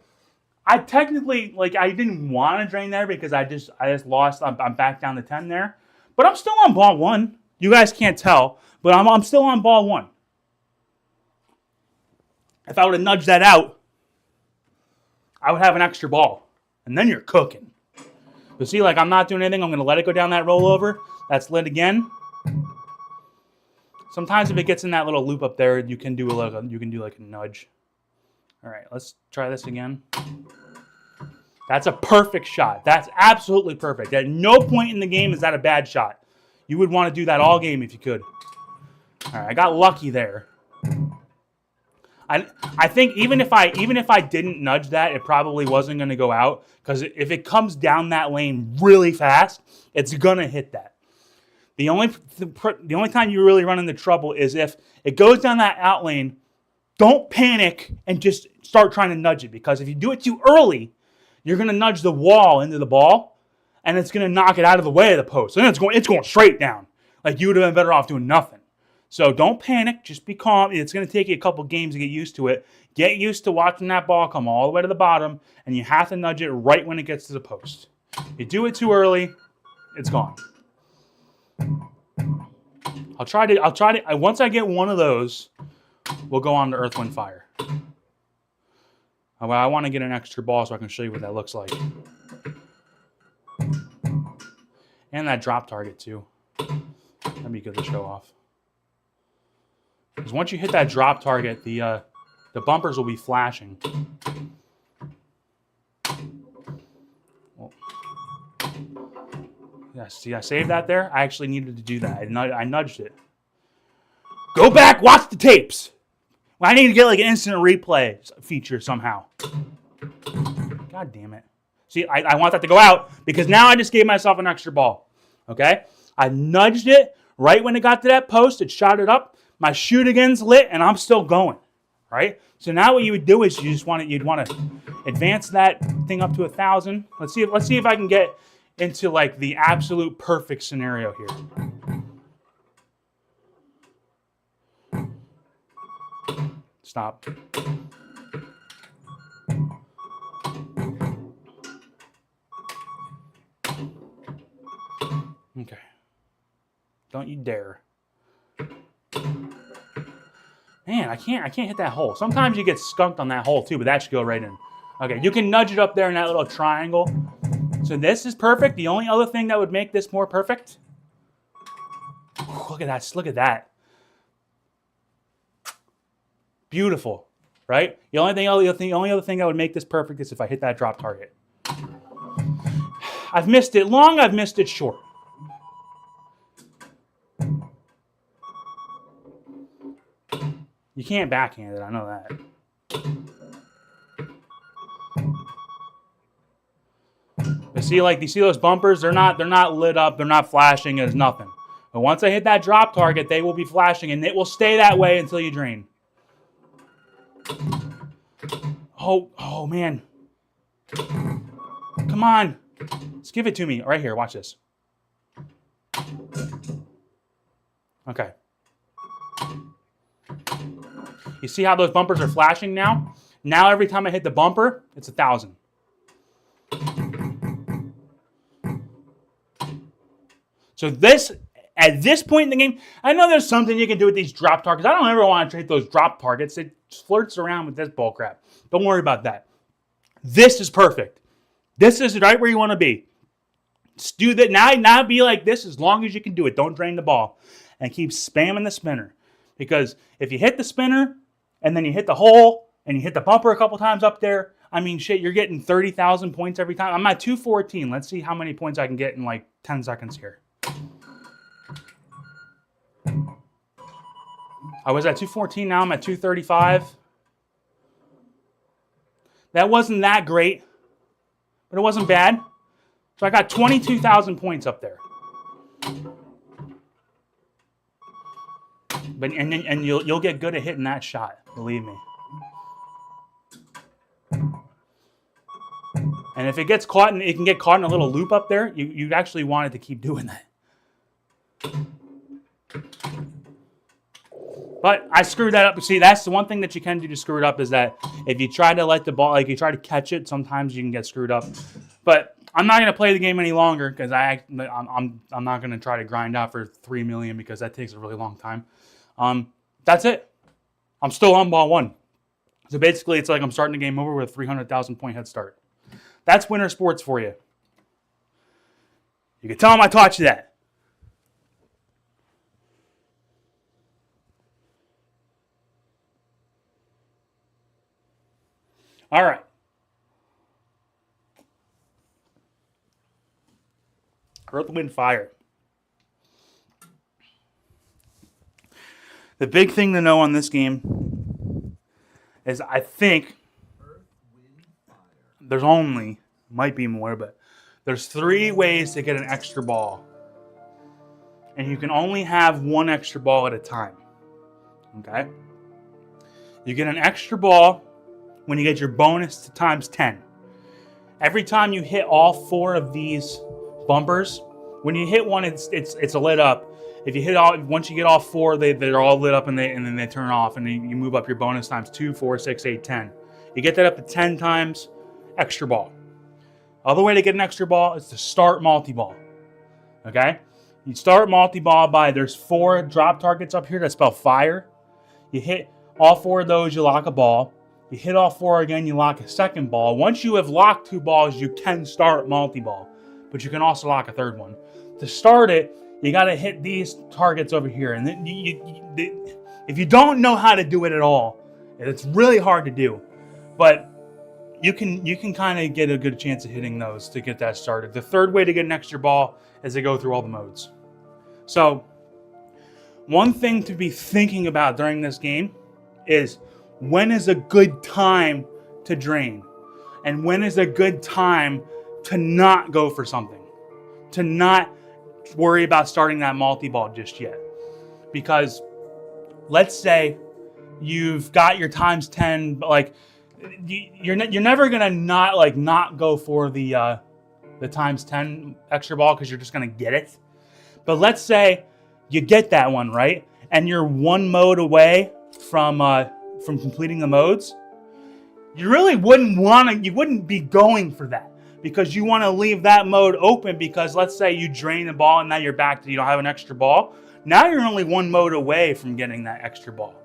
I technically, I didn't want to drain there because I just lost. I'm back down to 10 there. But I'm still on ball 1. You guys can't tell, but I'm still on ball 1. If I would have nudged that out, I would have an extra ball. And then you're cooking. But see, I'm not doing anything. I'm going to let it go down that rollover. That's lit again. Sometimes if it gets in that little loop up there, you can do like a nudge. All right, let's try this again. That's a perfect shot. That's absolutely perfect. At no point in the game is that a bad shot. You would want to do that all game if you could. All right, I got lucky there. I think even if I didn't nudge that, it probably wasn't going to go out, because if it comes down that lane really fast, it's going to hit that. The only time you really run into trouble is if it goes down that out lane. Don't panic and just start trying to nudge it, because if you do it too early, you're going to nudge the wall into the ball, and it's going to knock it out of the way of the post. And it's going straight down. Like, you would have been better off doing nothing. So don't panic. Just be calm. It's going to take you a couple games to get used to it. Get used to watching that ball come all the way to the bottom, and you have to nudge it right when it gets to the post. If you do it too early, it's gone. I'll try to. Once I get one of those, we'll go on to Earth, Wind, Fire. I want to get an extra ball so I can show you what that looks like. And that drop target too. That'd be good to show off. Because once you hit that drop target, the bumpers will be flashing. Well, yeah, see, I saved that there. I actually needed to do that. I nudged it. Go back, watch the tapes. I need to get like an instant replay feature somehow. God damn it. See, I want that to go out, because now I just gave myself an extra ball. Okay? I nudged it right when it got to that post. It shot it up. My shoot again's lit, and I'm still going. Right? So now what you would do is you'd want to advance that thing up to 1,000. Let's see if I can get into like the absolute perfect scenario here. Stop. Okay. Don't you dare. Man, I can't hit that hole. Sometimes you get skunked on that hole too, but that should go right in. Okay, you can nudge it up there in that little triangle. So this is perfect. The only other thing that would make this more perfect. Look at that. Look at that. Beautiful, right? The only other thing that would make this perfect is if I hit that drop target. I've missed it long, I've missed it short. You can't backhand it, I know that. But see, like, you see those bumpers? They're not lit up, they're not flashing, there's nothing. But once I hit that drop target, they will be flashing, and it will stay that way until you drain. Oh man. Come on. Just give it to me. Right here, watch this. Okay. You see how those bumpers are flashing now? Now every time I hit the bumper, it's 1,000. So at this point in the game, I know there's something you can do with these drop targets. I don't ever want to trade those drop targets. It flirts around with this bull crap. Don't worry about that. This is perfect. This is right where you want to be. Just do that now. Be like this as long as you can do it. Don't drain the ball, and keep spamming the spinner. Because if you hit the spinner and then you hit the hole and you hit the bumper a couple times up there, I mean, shit, you're getting 30,000 points every time. I'm at 214. Let's see how many points I can get in like 10 seconds here. I was at 214. Now I'm at 235. That wasn't that great, but it wasn't bad. So I got 22,000 points up there. But and you'll get good at hitting that shot, believe me. And if it gets caught, it can get caught in a little loop up there. You actually want it to keep doing that. But I screwed that up. See, that's the one thing that you can do to screw it up, is that if you try to let the ball, like you try to catch it, sometimes you can get screwed up. But I'm not going to play the game any longer, because I'm not going to try to grind out for 3 million, because that takes a really long time. That's it. I'm still on ball 1. So basically, it's like I'm starting the game over with a 300,000 point head start. That's winter sports for you. You can tell them I taught you that. All right. Earth, Wind, Fire. The big thing to know on this game is I think there's only, might be more, but there's 3 ways to get an extra ball. And you can only have 1 extra ball at a time. Okay? You get an extra ball when you get your bonus to times 10. Every time you hit all 4 of these bumpers, when you hit one, it's lit up. If you hit all, once you get all 4, they're all lit up and then they turn off, and you move up your bonus times 2, 4, 6, 8, 10. You get that up to 10 times, extra ball. Other way to get an extra ball is to start multi-ball. Okay? You start multi-ball by, there's 4 drop targets up here that spell fire. You hit all 4 of those, you lock a ball. You hit all 4 again, you lock a second ball. Once you have locked 2 balls, you can start multi-ball, but you can also lock a third one. To start it, you got to hit these targets over here. And then if you don't know how to do it at all, it's really hard to do. But you can kind of get a good chance of hitting those to get that started. The third way to get an extra ball is to go through all the modes. So one thing to be thinking about during this game is when is a good time to drain, and when is a good time to not go for something, to not worry about starting that multi-ball just yet. Because let's say you've got your times 10, but like you're never gonna not go for the times 10 extra ball because you're just gonna get it. But let's say you get that one right, and you're 1 mode away from completing the modes. You really wouldn't be going for that, because you want to leave that mode open, because let's say you drain the ball and now you're back to, you don't have an extra ball. Now you're only 1 mode away from getting that extra ball.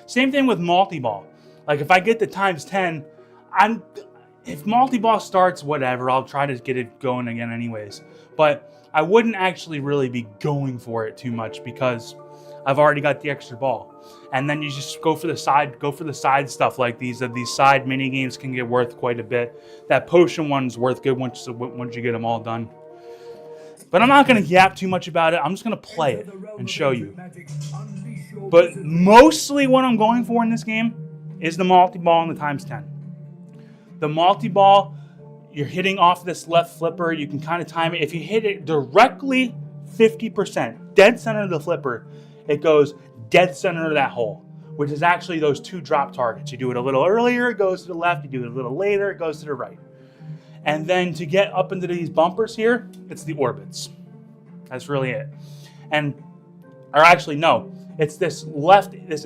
Same thing with multi-ball. Like if I get the times 10, if multi-ball starts, whatever, I'll try to get it going again anyways. But I wouldn't actually really be going for it too much, because I've already got the extra ball. And then you just go for the side stuff like these. These side mini games can get worth quite a bit. That potion one's worth good once you get them all done. But I'm not going to yap too much about it. I'm just going to play it and show you. But mostly what I'm going for in this game is the multi-ball and the times 10. The multi-ball, you're hitting off this left flipper. You can kind of time it. If you hit it directly 50%, dead center of the flipper, it goes dead center of that hole, which is actually those 2 drop targets. You do it a little earlier, it goes to the left. You do it a little later, it goes to the right. And then to get up into these bumpers here, it's the orbits. That's really it. Or actually, no, it's this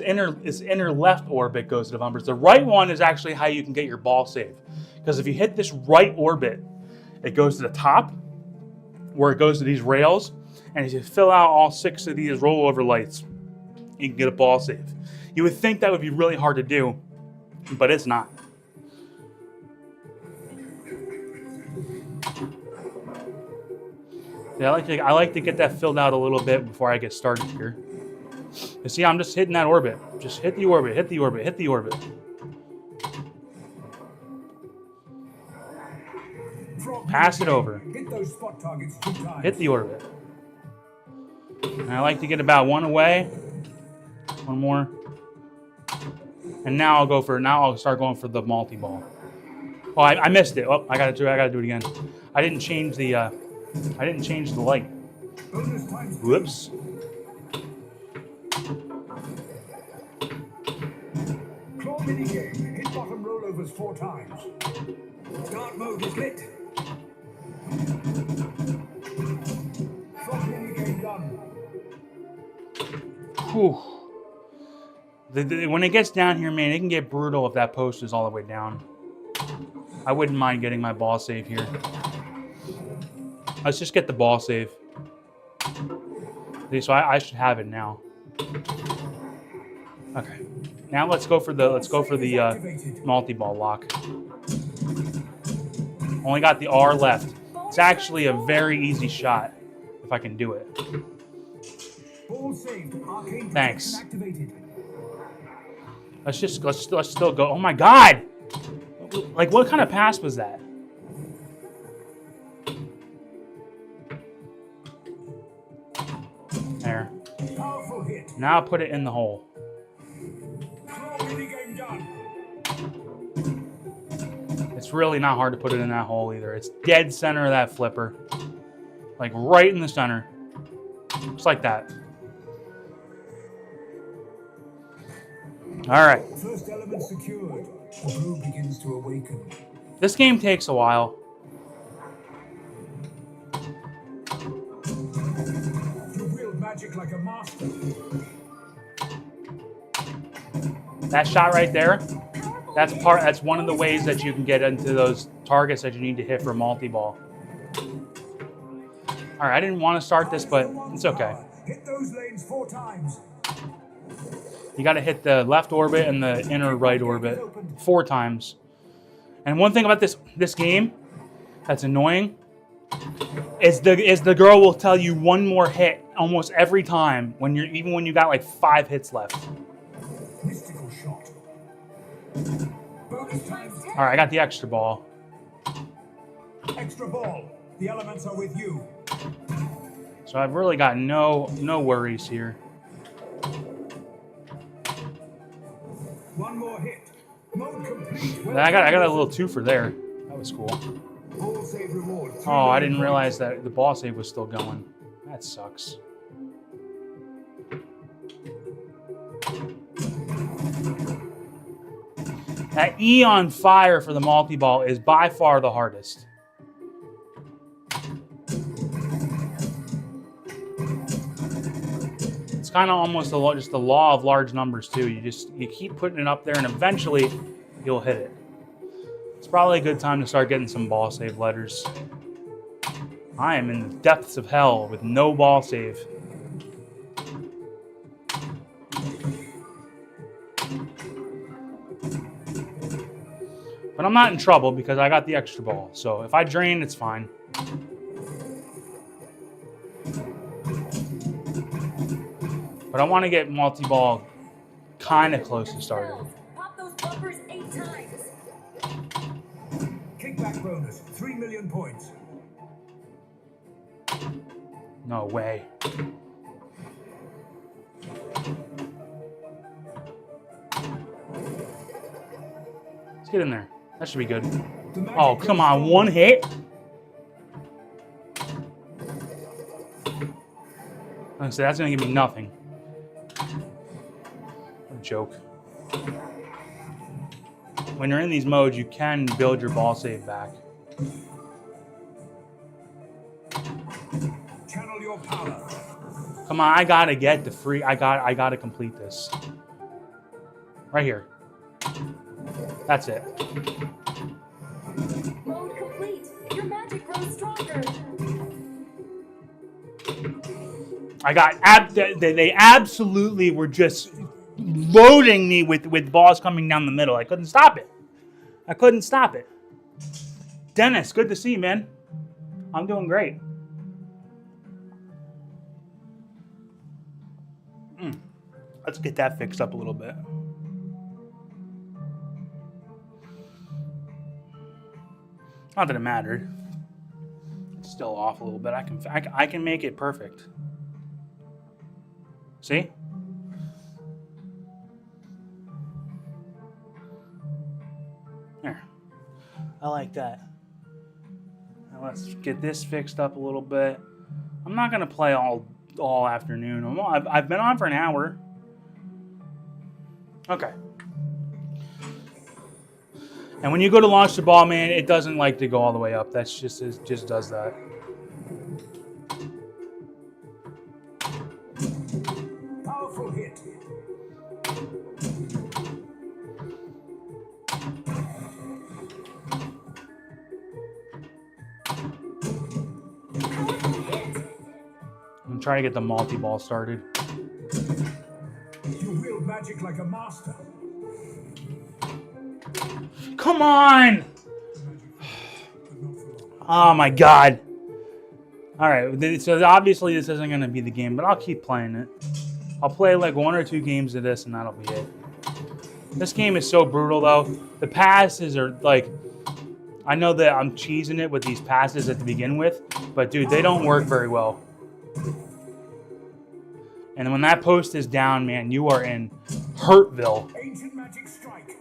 inner left orbit goes to the bumpers. The right one is actually how you can get your ball save. Because if you hit this right orbit, it goes to the top, where it goes to these rails, and if you fill out all 6 of these rollover lights, you can get a ball save. You would think that would be really hard to do, but it's not. Yeah, I like to get that filled out a little bit before I get started here. You see, I'm just hitting that orbit. Just hit the orbit, hit the orbit, hit the orbit. Pass it over. Hit the orbit. And I like to get about 1 away. 1 more. And now I'll start going for the multi-ball. Oh, I missed it. Oh, I gotta do it again. I didn't change the light. Whoops. Claw mini game. Hit bottom rollovers 4 times. Start mode is lit. Front mini game done. Whew. When it gets down here, man, it can get brutal if that post is all the way down. I wouldn't mind getting my ball save here. Let's just get the ball save. So I should have it now. Okay. Now let's go for the multi-ball lock. Only got the R left. It's actually a very easy shot if I can do it. Thanks. Let's still go. Oh my God! Like, what kind of pass was that? There. Powerful hit. Now put it in the hole. Claw minigame done. It's really not hard to put it in that hole either. It's dead center of that flipper. Like right in the center. Just like that. All right. First element secured. The brew begins to awaken. This game takes a while. You wield magic like a master. That shot right there, that's one of the ways that you can get into those targets that you need to hit for multi-ball. All right, I didn't want to start this, but it's okay. Hit those lanes 4 times. You got to hit the left orbit and the inner right orbit 4 times. And one thing about this game that's annoying is the girl will tell you one more hit almost every time even when you got like 5 hits left. Mystical shot. Bonus times 10. All right, I got the extra ball. Extra ball. The elements are with you. So I've really got no worries here. One more hit. Mode complete. Then I got a little 2 for there. That was cool. Ball save reward. Oh, I didn't realize that the ball save was still going. That sucks. That E on fire for the multi-ball is by far the hardest. It's kind of almost just the law of large numbers too. You keep putting it up there and eventually you'll hit it. It's probably a good time to start getting some ball save letters. I am in the depths of hell with no ball save. But I'm not in trouble because I got the extra ball. So if I drain, it's fine. But I want to get multi-ball kind of close to starting. Pop those bumpers 8 times. Kickback bonus. 3 million points. No way. Let's get in there. That should be good. Oh, come on. 1 hit? I say that's going to give me nothing. What a joke. When you're in these modes, you can build your ball save back. Channel your power. Come on, I gotta get the free. I gotta complete this. Right here. That's it. Mode complete. Your magic grows stronger. I got they absolutely were just loading me with balls coming down the middle. I couldn't stop it. Dennis, good to see you, man. I'm doing great. Let's get that fixed up a little bit. Not that it mattered. It's still off a little bit. I can make it perfect. See? There. I like that. Now let's get this fixed up a little bit. I'm not gonna play all afternoon. I've been on for an hour. Okay. And when you go to launch the ball, man, it doesn't like to go all the way up. It just does that. Powerful hit. I'm trying to get the multi-ball started. You wield magic like a master. Come on! Oh my god. Alright, so obviously this isn't going to be the game, but I'll keep playing it. I'll play like 1 or 2 games of this and that'll be it. This game is so brutal though. The passes are like, I know that I'm cheesing it with these passes at the begin with, but dude, they don't work very well. And when that post is down, man, you are in Hurtville. Ancient magic strike.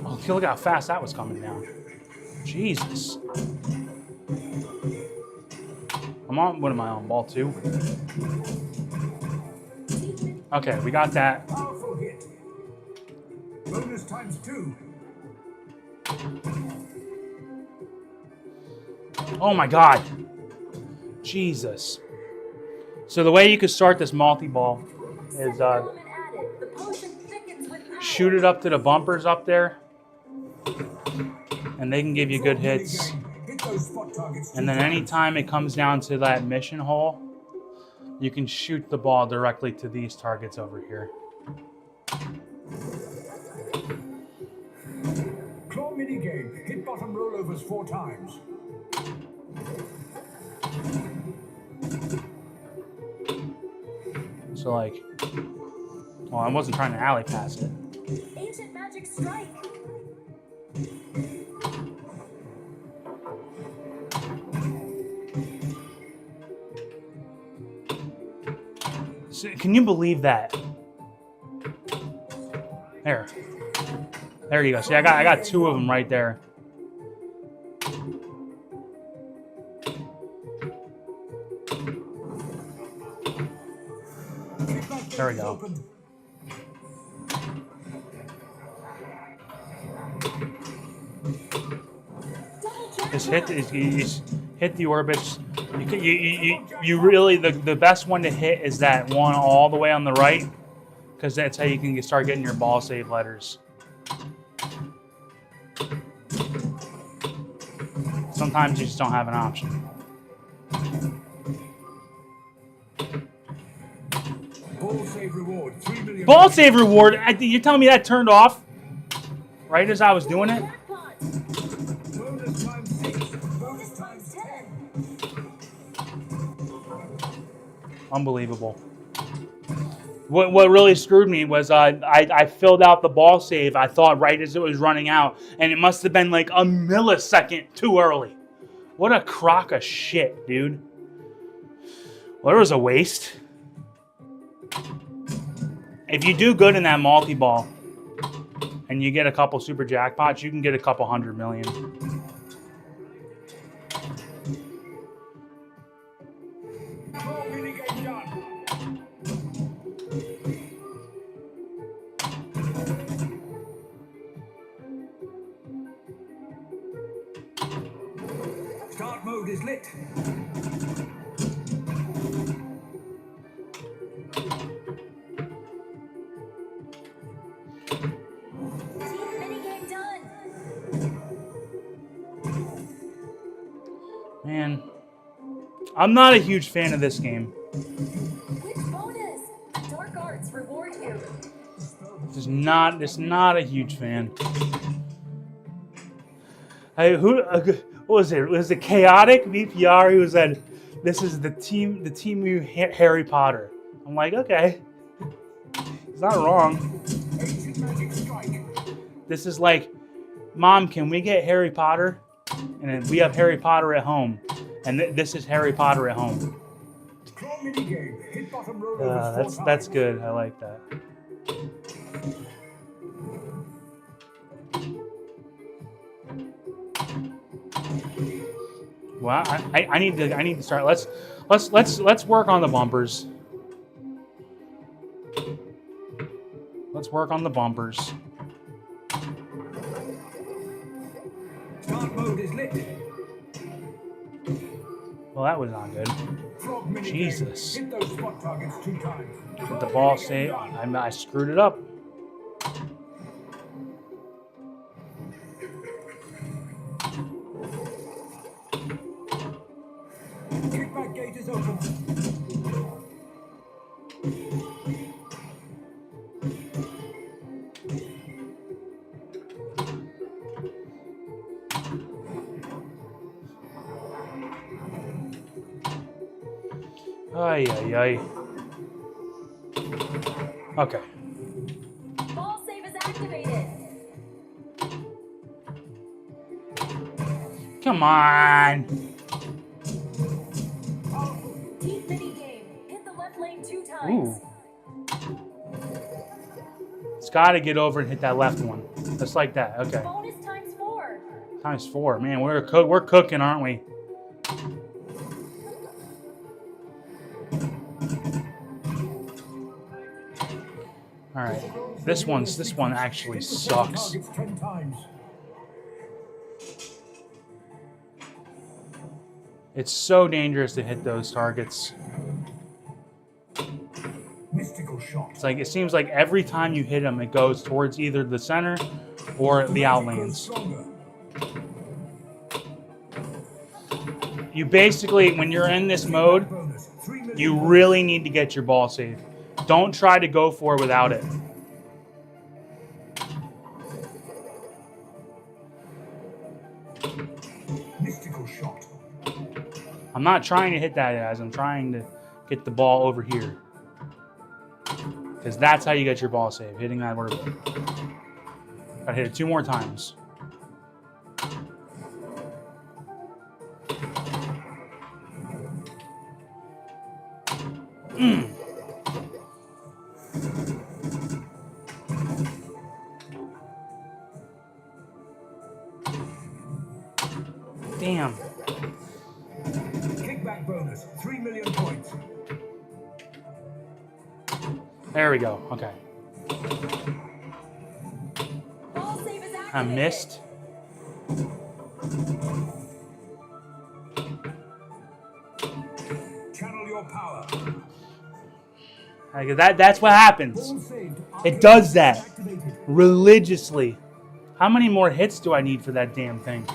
Oh, look how fast that was coming down. Jesus. I'm on, what am I on, ball 2? Okay, we got that. Powerful hit. Bonus times 2. Oh my God. Jesus. So the way you could start this multi-ball is Element added. The potion thickens with power. shoot it up to the bumpers up there, and they can give you good Frog hits. minigame. Hit those spot targets And then 2 times. anytime it comes down to that mission hole, you can shoot the ball directly to these targets over here. Claw minigame. Hit bottom rollovers 4 times. So like, well, I wasn't trying to alley pass it. Ancient magic strike. So, can you believe that? There you go. See, I got 2 of them right there. There we go. Just hit the orbits. You really the best one to hit is that one all the way on the right, because that's how you can start getting your ball save letters. Sometimes you just don't have an option. Ball save reward 3 million. Ball save reward. You're telling me that turned off right as I was doing it? Jackpot. Bonus times 6. Bonus Bonus times 10. Unbelievable. What really screwed me was I filled out the ball save, I thought, right as it was running out, and it must have been like a millisecond too early. What a crock of shit, dude. Well, it was a waste. If you do good in that multi-ball and you get a couple super jackpots, you can get a couple 100 million. Claw minigame done. Start mode is lit. Team minigame done. Man, I'm not a huge fan of this game. Which bonus? Dark arts reward you. Just not a huge fan. What was it? Was it Chaotic VPR who said, "This is the team who Harry Potter"? I'm like, okay, he's not wrong. Ancient magic strike. This is like, Mom, can we get Harry Potter? And then we have Harry Potter at home, and this is Harry Potter at home. Claw minigame. Hit bottom rollovers 4 That's times. good. I like that. Well, I need to start. Let's work on the bumpers. Let's work on the bumpers. Start mode is lit. Well, that was not good. Frog minigame. Jesus. Hit those spot targets 2 times. With the ball save, I screwed it up. Kickback gate is open. Ay, ay, ay. Okay. Ball save is activated. Come on. Team mini game. Hit the left lane 2 times. Ooh. It's got to get over and hit that left one. Just like that. Okay. Bonus times 4. Times 4. Man, we're cooking, aren't we? All right. This one actually sucks. Targets 10 times. It's so dangerous to hit those targets. Mystical shot. It's like it seems like every time you hit them, it goes towards either the center or the outlanes. You basically, when you're in this mode, you really need to get your ball safe. Don't try to go for it without it. Mystical shot. I'm not trying to hit that, guys. I'm trying to get the ball over here. Because that's how you get your ball safe, hitting that word. Gotta hit it 2 more times. Damn. Kickback bonus. 3 million points. There we go. Okay. Ball save is activated. I missed. Channel your power. That's what happens. Ball saved. It does that Activated. religiously. How many more hits do I need for that damn thing?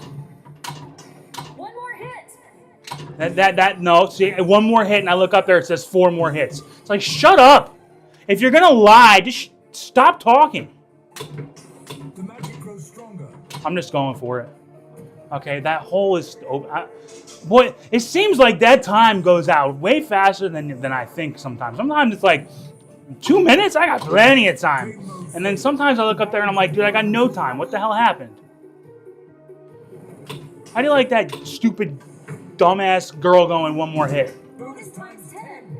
1 more hit. No, see, 1 more hit and I look up there, it says 4 more hits. It's like, shut up. If you're gonna lie, just stop talking. The magic grows stronger. I'm just going for it. Okay, that hole is... boy, it seems like that time goes out way faster than I think sometimes. Sometimes it's like 2 minutes? I got plenty of time. And then sometimes I look up there and I'm like, dude, I got no time. What the hell happened? How do you like that stupid, dumbass girl going 1 more hit? Bonus times 10.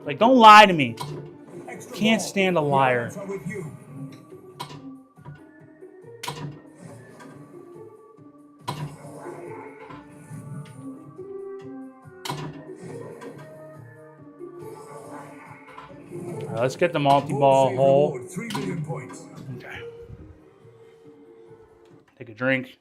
Like, don't lie to me. Extra Can't ball. stand a liar. The odds are with you. All right, let's get the multi-ball Save hole. reward, 3 million points. Okay. Take a drink.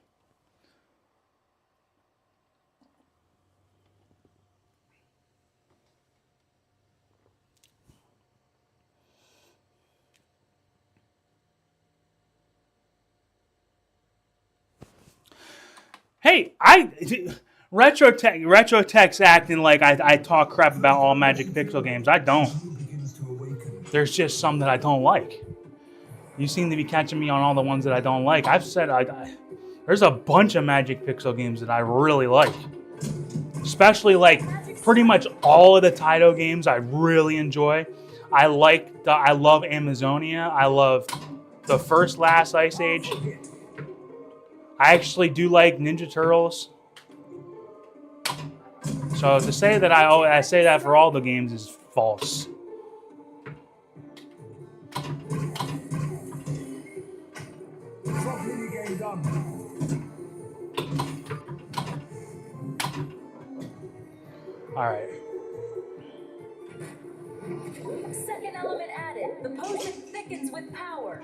Hey, Retrotech's acting like I talk crap about all Magic Pixel games. I don't. Begins to awaken. There's just some that I don't like. You seem to be catching me on all the ones that I don't like. I've said there's a bunch of Magic Pixel games that I really like. Especially like pretty much all of the Taito games I really enjoy. I love Amazonia. I love the first Last Ice Age. I actually do like Ninja Turtles. So to say that I say that for all the games is false. Drop mini game done. All right. Second element added. The potion thickens with power.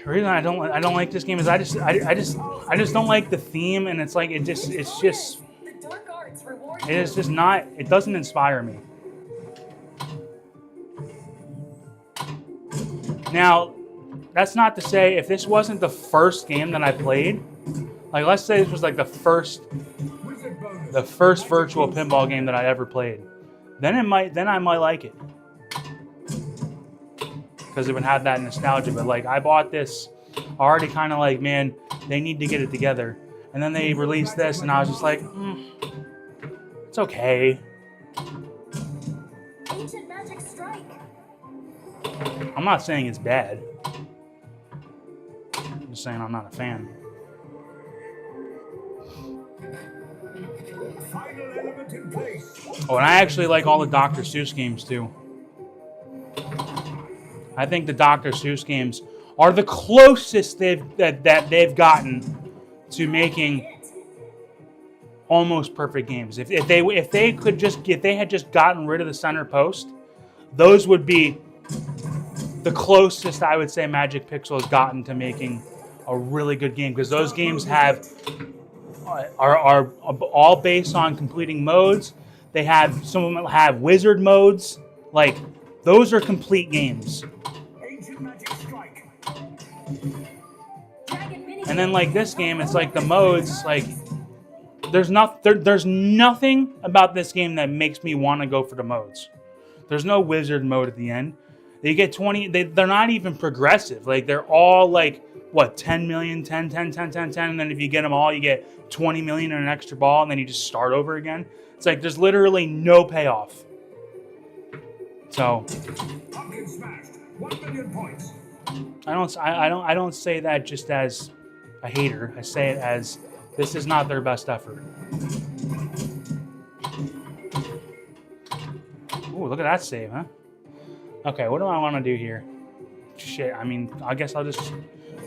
The reason I don't like this game is I just don't like the theme, and it's like it's just The dark arts reward it is just not, it doesn't inspire me. Now, that's not to say if this wasn't the first game that I played, like let's say this was like the first virtual pinball game that I ever played, then I might like it. Because it would have that nostalgia. But like I bought this already kind of like, man, they need to get it together. And then they released this and I was just like, it's okay. I'm not saying it's bad. I'm just saying I'm not a fan. Final element in place. Oh, and I actually like all the Dr. Seuss games too. I think the Dr. Seuss games are the closest that they've gotten to making almost perfect games. If they had just gotten rid of the center post, those would be the closest I would say Magic Pixel has gotten to making a really good game, because those games are all based on completing modes. They have some of them have wizard modes. Like, those are complete games. Ancient magic strike. And then like this game, it's like the modes, like there's nothing about this game that makes me want to go for the modes. There's no wizard mode at the end. They get 20, they're not even progressive. Like, they're all like, what, 10 million, 10, 10, 10, 10, 10, and then if you get them all, you get 20 million and an extra ball, and then you just start over again. It's like, there's literally no payoff. So, Pumpkin smashed. 1 million points. I don't say that just as a hater. I say it as, this is not their best effort. Ooh, look at that save, huh? Okay, what do I want to do here? Shit, I mean, I guess I'll just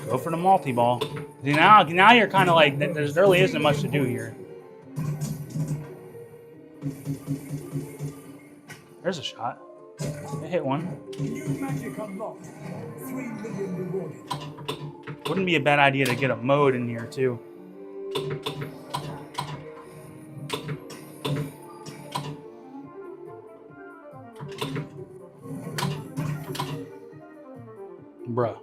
go for the multi-ball. See, now you're kind of like, there really isn't much to do here. There's a shot. It hit one. New magic unlocked. 3 million rewarded. Wouldn't be a bad idea to get a mode in here, too. Bruh.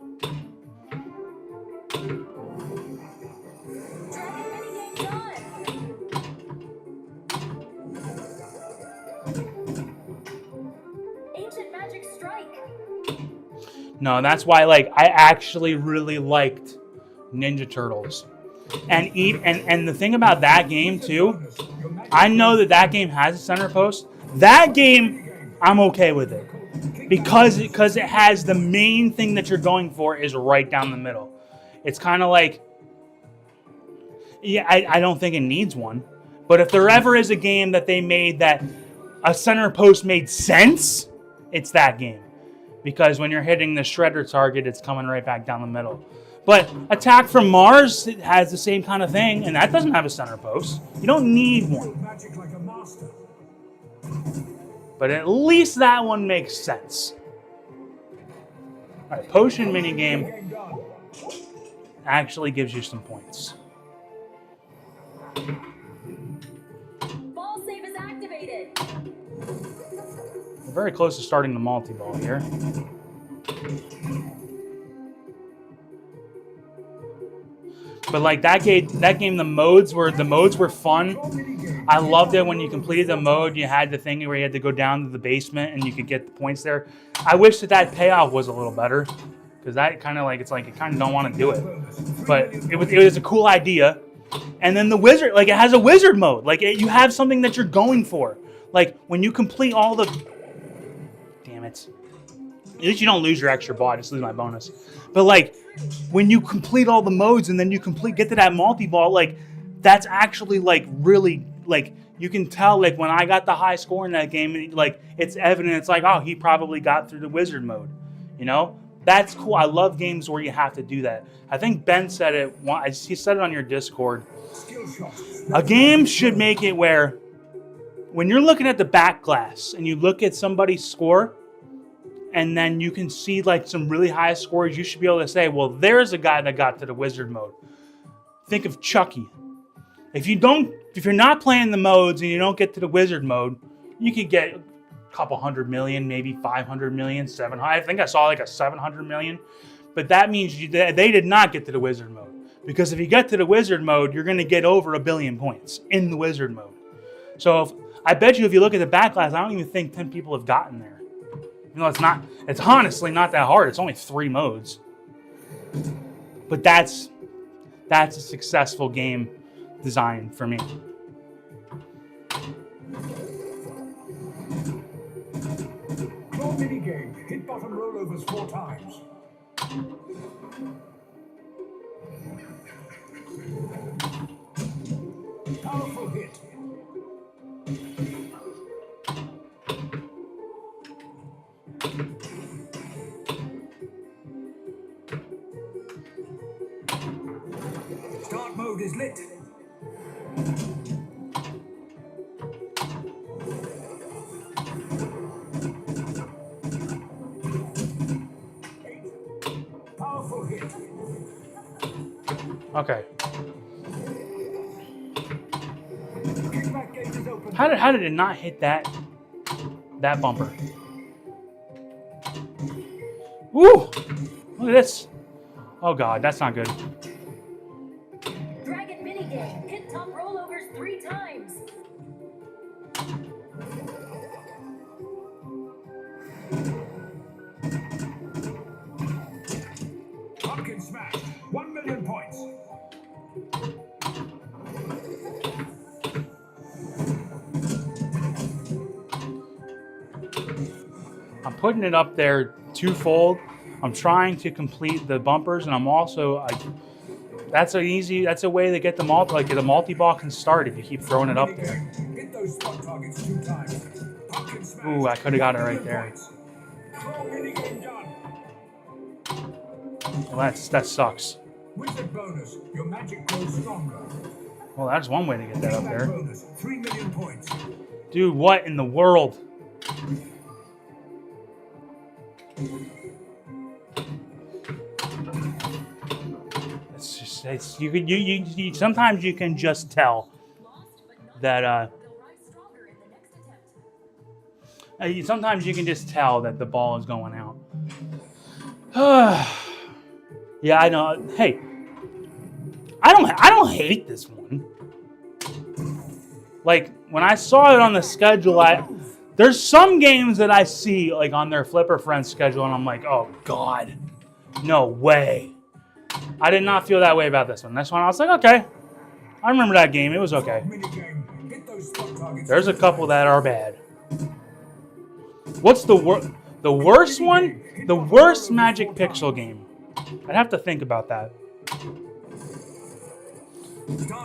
Ancient magic strike. No, that's why, like, I actually really liked Ninja Turtles. And the thing about that game, too, I know that game has a center post. That game, I'm okay with it. Because it has the main thing that you're going for is right down the middle. It's kind of like, yeah, I don't think it needs one. But if there ever is a game that they made that a center post made sense, it's that game. Because when you're hitting the shredder target, it's coming right back down the middle. But Attack from Mars, it has the same kind of thing, and that doesn't have a center post. You don't need one. Magic like a master. But at least that one makes sense. All right, potion minigame Game done. actually gives you some points. Ball save is activated. We're very close to starting the multi-ball here. But like that game, the modes were fun. I loved it when you completed the mode. You had the thing where you had to go down to the basement and you could get the points there. I wish that payoff was a little better, because that kind of like, it's like you kind of don't want to do it. But it was a cool idea. And then the wizard, like, it has a wizard mode. Like, you have something that you're going for. Like, when you complete all the, damn it. At least you don't lose your extra ball. I just lose my bonus. But like, when you complete all the modes and then you get to that multi-ball, like, that's actually like really, like, you can tell, like, when I got the high score in that game, like, it's evident. It's like, oh, he probably got through the wizard mode. You know? That's cool. I love games where you have to do that. I think Ben said it. He said it on your Discord. A game should make it where when you're looking at the back glass and you look at somebody's score, and then you can see like some really high scores, you should be able to say, well, there's a guy that got to the wizard mode. Think of Chucky. If you're not playing the modes and you don't get to the wizard mode, you could get a couple 100 million, maybe 500 million, 700. I think I saw like a 700 million. But that means they did not get to the wizard mode. Because if you get to the wizard mode, you're going to get over 1 billion points in the wizard mode. So I bet you if you look at the back glass, I don't even think 10 people have gotten there. You know, it's honestly not that hard. It's only 3 modes. But that's a successful game design for me. Claw minigame. Hit button rollovers 4 times. target is lit. Powerful hit. Okay. Kickback gate is open. How did it not hit that bumper? Woo! Look at this. Oh god, that's not good. Dragon minigame. Hit top rollovers 3 times. Pumpkin smash. 1 million points. I'm putting it up there twofold. I'm trying to complete the bumpers, and I'm also that's a way to get the multi-ball can start if you keep throwing it up there. Hit those spot targets 2 times. Pumpkin smash. Ooh, I could have got it right there. Claw minigame done. Well, that sucks. Wizard bonus. Your magic grows stronger. Well, that's one way to get that up Kickback there. bonus. 3 million points. Dude, what in the world? You sometimes you can just tell that sometimes you can just tell that the ball is going out. Yeah, I know. Hey, I don't hate this one. Like when I saw it on the schedule, there's some games that I see like on their Flipper Friends schedule, and I'm like, oh god, no way. I did not feel that way about this one. This one, I was like, okay. I remember that game. It was okay. There's a couple that are bad. What's the worst one? The worst Magic Pixel game. I'd have to think about that.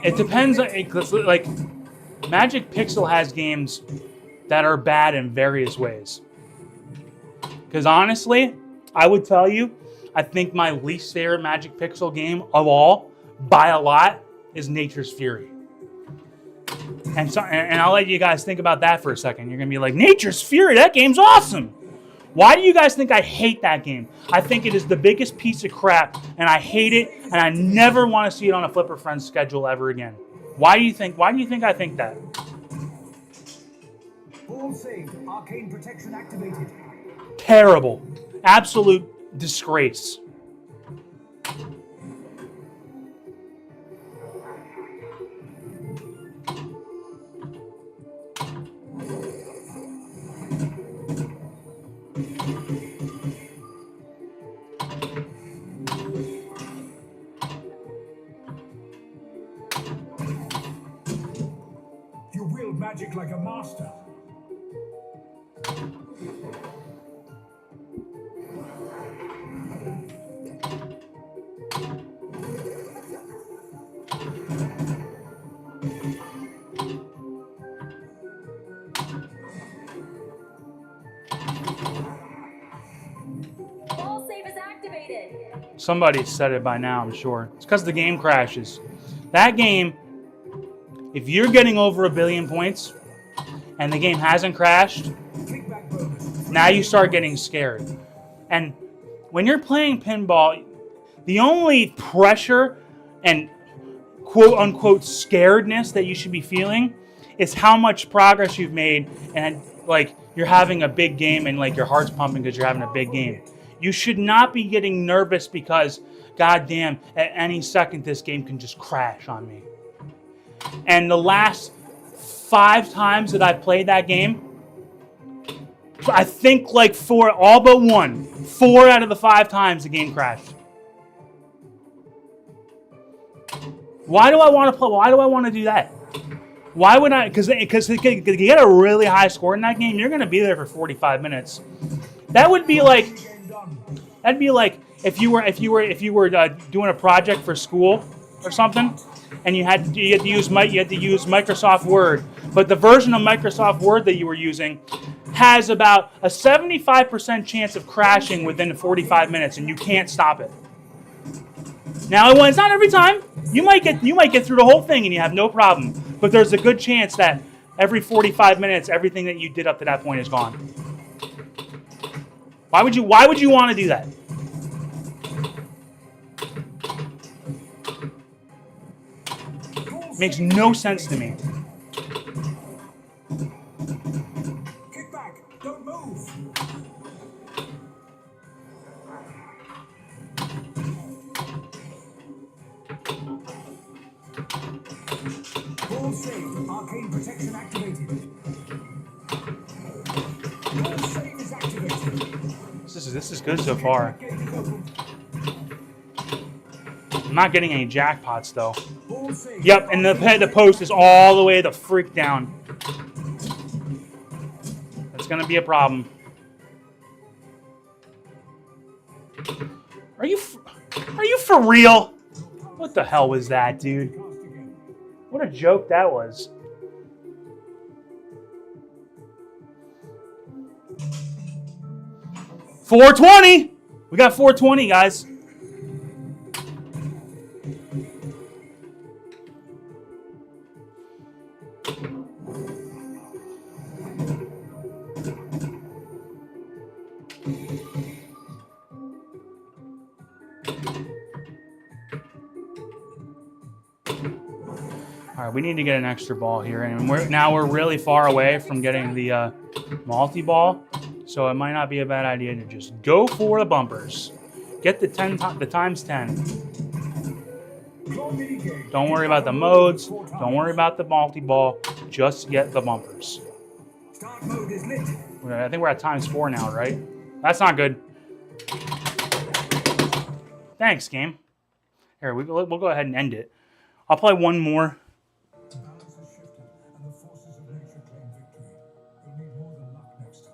It depends. Like, Magic Pixel has games that are bad in various ways. Because honestly, I would tell you, I think my least favorite Magic Pixel game of all, by a lot, is Nature's Fury. And I'll let you guys think about that for a second. You're going to be like, Nature's Fury, that game's awesome. Why do you guys think I hate that game? I think it is the biggest piece of crap, and I hate it, and I never want to see it on a Flipper Friends schedule ever again. Why do you think I think that? Ball saved. Arcane protection activated. Terrible. Absolute disgrace. You wield magic like a master. Ball save is activated. Somebody said it by now, I'm sure. It's because the game crashes. That game, if you're getting over 1 billion points and the game hasn't crashed, now you start getting scared. And when you're playing pinball, the only pressure and quote-unquote scaredness that you should be feeling is how much progress you've made and like you're having a big game and like your heart's pumping because you're having a big game. You should not be getting nervous because, goddamn, at any second this game can just crash on me. And the last 5 times that I've played that game, I think like 4 out of the 5 times the game crashed. Why do I want to play? Why do I want to do that? Why would I? Because you get a really high score in that game, you're going to be there for 45 minutes. That would be like, that'd be like if you were doing a project for school or something, and you had to use Microsoft Word, but the version of Microsoft Word that you were using has about a 75% chance of crashing within 45 minutes, and you can't stop it. Now, it's not every time. You might get through the whole thing and you have no problem. But there's a good chance that every 45 minutes, everything that you did up to that point is gone. Why would you want to do that? Makes no sense to me. Kick back. Don't move. Ball saved. Arcane protection activated. Ball save is activated. This is good so far. I'm not getting any jackpots though. Ball saved. Yep, and the post is all the way the freak down. That's gonna be a problem. Are you for real? What the hell was that, dude? What a joke that was. $420. We got $420, guys. All right, we need to get an extra ball here, and we're really far away from getting the multi-ball, so it might not be a bad idea to just go for the bumpers. Get the times 10. Don't worry about the modes. Don't worry about the multi-ball. Just get the bumpers. Start mode is lit. I think we're at times 4 now, right? That's not good. Thanks, game. Here, we'll go ahead and end it. I'll play one more. The balance has shifted, and the forces of nature claim victory. You'll need more than luck next time.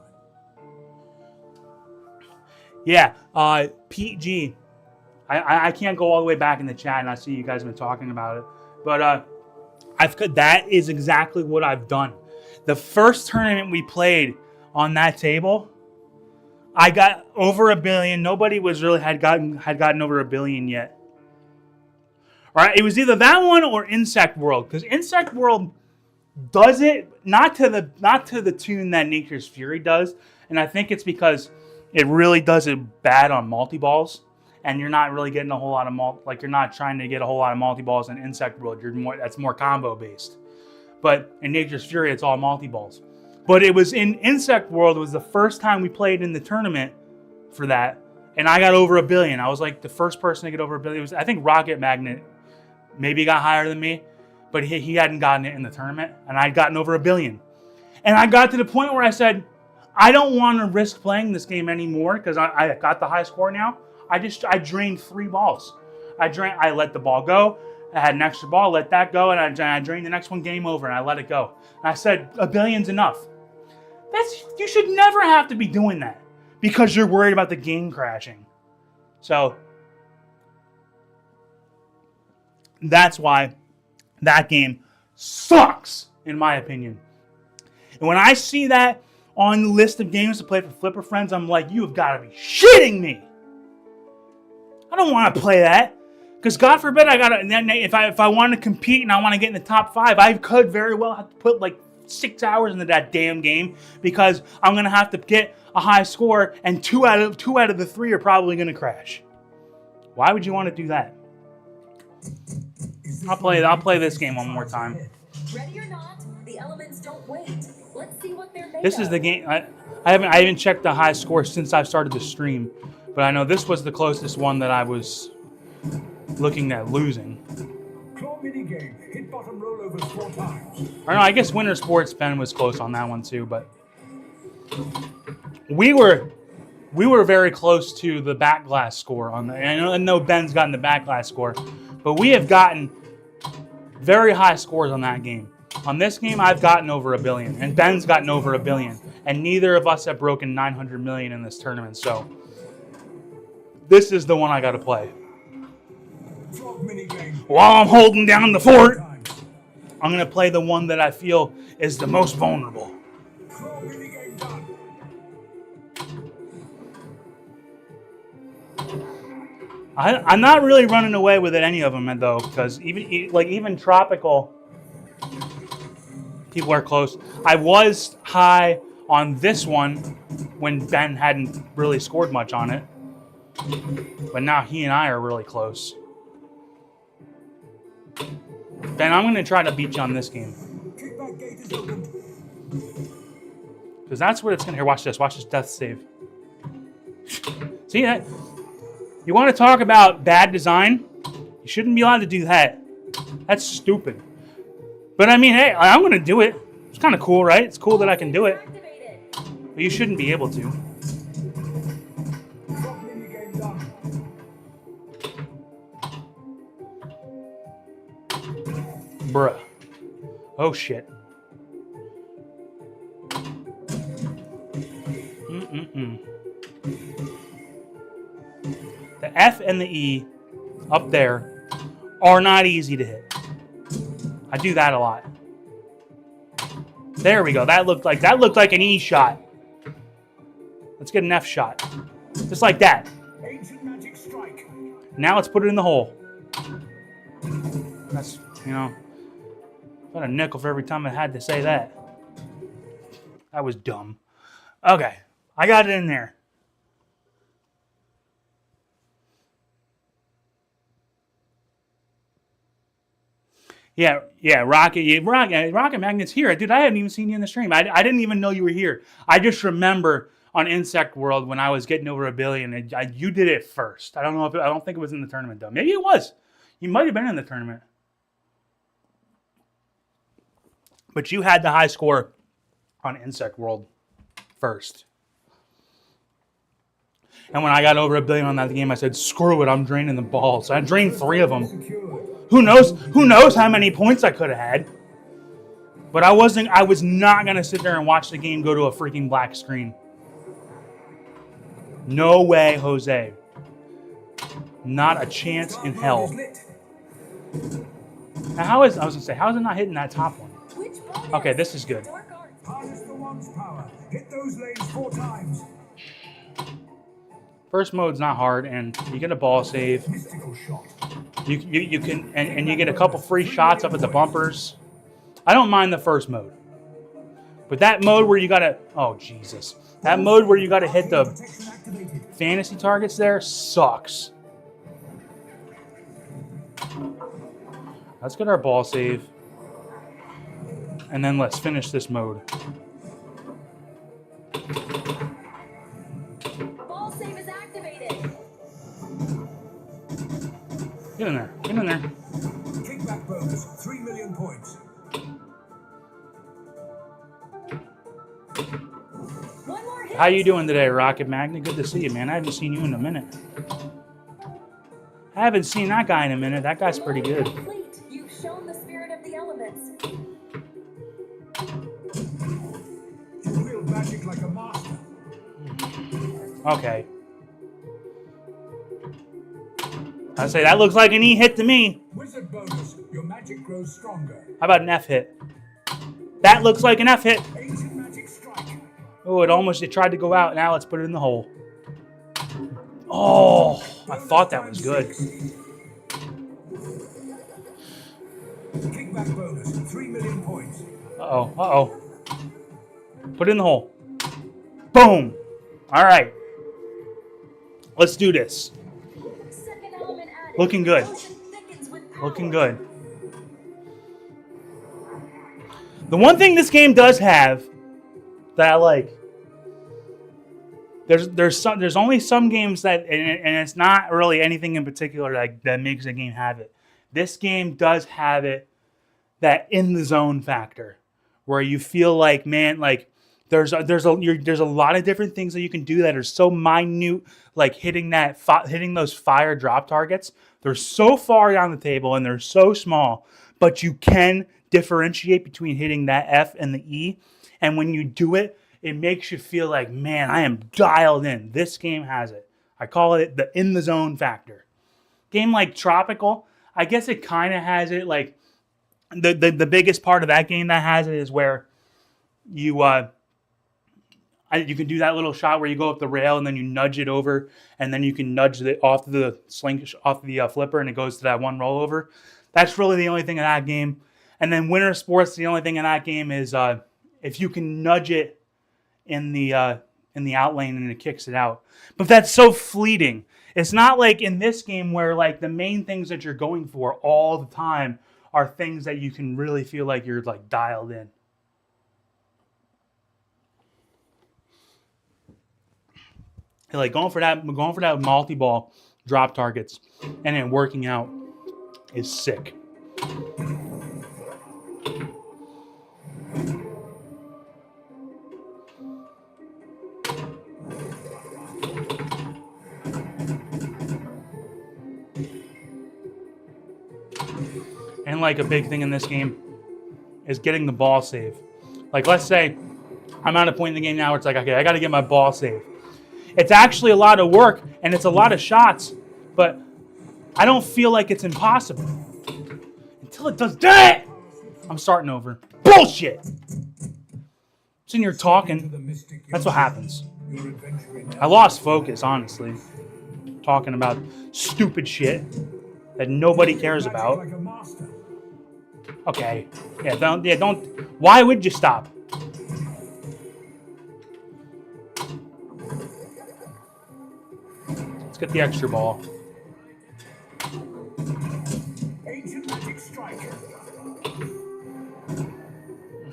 Yeah, Pete G. I can't go all the way back in the chat, and I see you guys have been talking about it. But that is exactly what I've done. The first tournament we played on that table, I got over 1 billion. Nobody had gotten over 1 billion yet. All right, it was either that one or Insect World, because Insect World does it not to the tune that Nature's Fury does, and I think it's because it really does it bad on multi-balls, and you're not really getting a whole lot of you're not trying to get a whole lot of multi-balls in Insect World. That's more combo based. But in Nature's Fury, it's all multi-balls. But it was in Insect World, it was the first time we played in the tournament for that, and I got over 1 billion. I was like the first person to get over 1 billion. It was, I think, Rocket Magnet maybe got higher than me, but he hadn't gotten it in the tournament, and I'd gotten over 1 billion. And I got to the point where I said, I don't want to risk playing this game anymore because I got the high score now. I drained 3 balls. I let the ball go. I had an extra ball, let that go, and I drained the next one, game over, and I let it go. And I said, 1 billion's enough. You should never have to be doing that because you're worried about the game crashing. So that's why that game sucks, in my opinion. And when I see that on the list of games to play for Flipper Friends, I'm like, you have got to be shitting me. I don't want to play that. Because God forbid if I want to compete and I want to get in the top 5, I could very well have to put like 6 hours into that damn game because I'm going to have to get a high score and 2 out of the 3 are probably going to crash. Why would you want to do that? I'll play this game one more time. Ready or not, the elements don't wait. Let's see what they're made This is the game. I haven't checked the high score since I've started the stream, but I know this was the closest one that I was looking at losing. Claw mini game. Hit bottom rollovers 4 times. I know. I guess Winter Sports Ben was close on that one too, but we were very close to the back glass score on the. I know Ben's gotten the back glass score, but we have gotten very high scores on that game. On this game, I've gotten over 1 billion, and Ben's gotten over 1 billion, and neither of us have broken 900 million in this tournament. So this is the one I got to play. Frog mini game. While I'm holding down the fort, I'm going to play the one that I feel is the most vulnerable. Claw mini game done. I'm not really running away with it, any of them, though, because even tropical, people are close. I was high on this one when Ben hadn't really scored much on it, but now he and I are really close. Ben, I'm going to try to beat you on this game. Kickback gate is opened. Because that's what it's going to... Here, watch this. Watch this death save. See that? You want to talk about bad design? You shouldn't be allowed to do that. That's stupid. But I mean, hey, I'm going to do it. It's kind of cool, right? It's cool that I can do it. But you shouldn't be able to. Drop minigame done. Bruh. Oh, shit. The F and the E up there are not easy to hit. I do that a lot. There we go. That looked like an E shot. Let's get an F shot. Just like that. Ancient magic strike. Now let's put it in the hole. That's, about a nickel for every time I had to say that. That was dumb. Okay. I got it in there. Yeah, Rocket Magnet's here. Dude, I hadn't even seen you in the stream. I didn't even know you were here. I just remember on Insect World when I was getting over 1 billion, you did it first. I don't think it was in the tournament though. Maybe it was. You might have been in the tournament. But you had the high score on Insect World first. And when I got over 1 billion on that game, I said, screw it, I'm draining the balls. I drained 3 of them. Secured. Who knows how many points I could have had. But I was not going to sit there and watch the game go to a freaking black screen. No way, Jose. Not a chance in hell. Now, how is it not hitting that top one? Okay, this is good. Harness the one's power. Hit those lanes 4 times. First mode's not hard, and you get a ball save. Mystical shot. You can and you get a couple free shots up at the bumpers. I don't mind the first mode, but that mode where you gotta that mode where you gotta hit the fantasy targets there sucks. Let's get our ball save, and then let's finish this mode. Ball save is activated. Get in there. Get in there. Kickback bonus, 3 million points. One more hit. How you doing today, Rocket Magnet? Good to see you, man. I haven't seen you in a minute. I haven't seen that guy in a minute. That guy's pretty good. Complete. You've shown the spirit of the elements. You wield magic like a master. Okay. I say that looks like an E hit to me. Wizard bonus, your magic grows stronger. How about an F hit? That looks like an F hit. Ancient magic strike. Oh, it tried to go out. Now let's put it in the hole. Oh, I thought that was good. Kickback bonus, 3 million points. Uh-oh. Put it in the hole. Boom. All right. Let's do this. Second element added. Looking good. Potion thickens with power. Looking good. The one thing this game does have that I like, there's only some games that, and it's not really anything in particular that makes a game have it. This game does have it, that in the zone factor, where you feel like, man, like there's a lot of different things that you can do that are so minute, like hitting those fire drop targets. They're so far down the table and they're so small, but you can differentiate between hitting that F and the E. And when you do it, it makes you feel like, man, I am dialed in. This game has it. I call it the in the zone factor. Game like Tropical, I guess it kind of has it. Like the biggest part of that game that has it is where you You can do that little shot where you go up the rail and then you nudge it over, and then you can nudge it off the flipper, and it goes to that one rollover. That's really the only thing in that game. And then Winter Sports, the only thing in that game is if you can nudge it in the out lane and it kicks it out. But that's so fleeting. It's not like in this game where like the main things that you're going for all the time are things that you can really feel like you're like dialed in. Like going for that multi-ball drop targets and then working out is sick. And like a big thing in this game is getting the ball save. Like let's say I'm at a point in the game now where it's like, okay, I got to get my ball save. It's actually a lot of work and it's a lot of shots, but I don't feel like it's impossible until it does that. I'm starting over. Bullshit. Sitting here talking. That's what happens. I lost focus, honestly. Talking about stupid shit that nobody cares about. Okay. Yeah, don't. Why would you stop? Let's get the extra ball.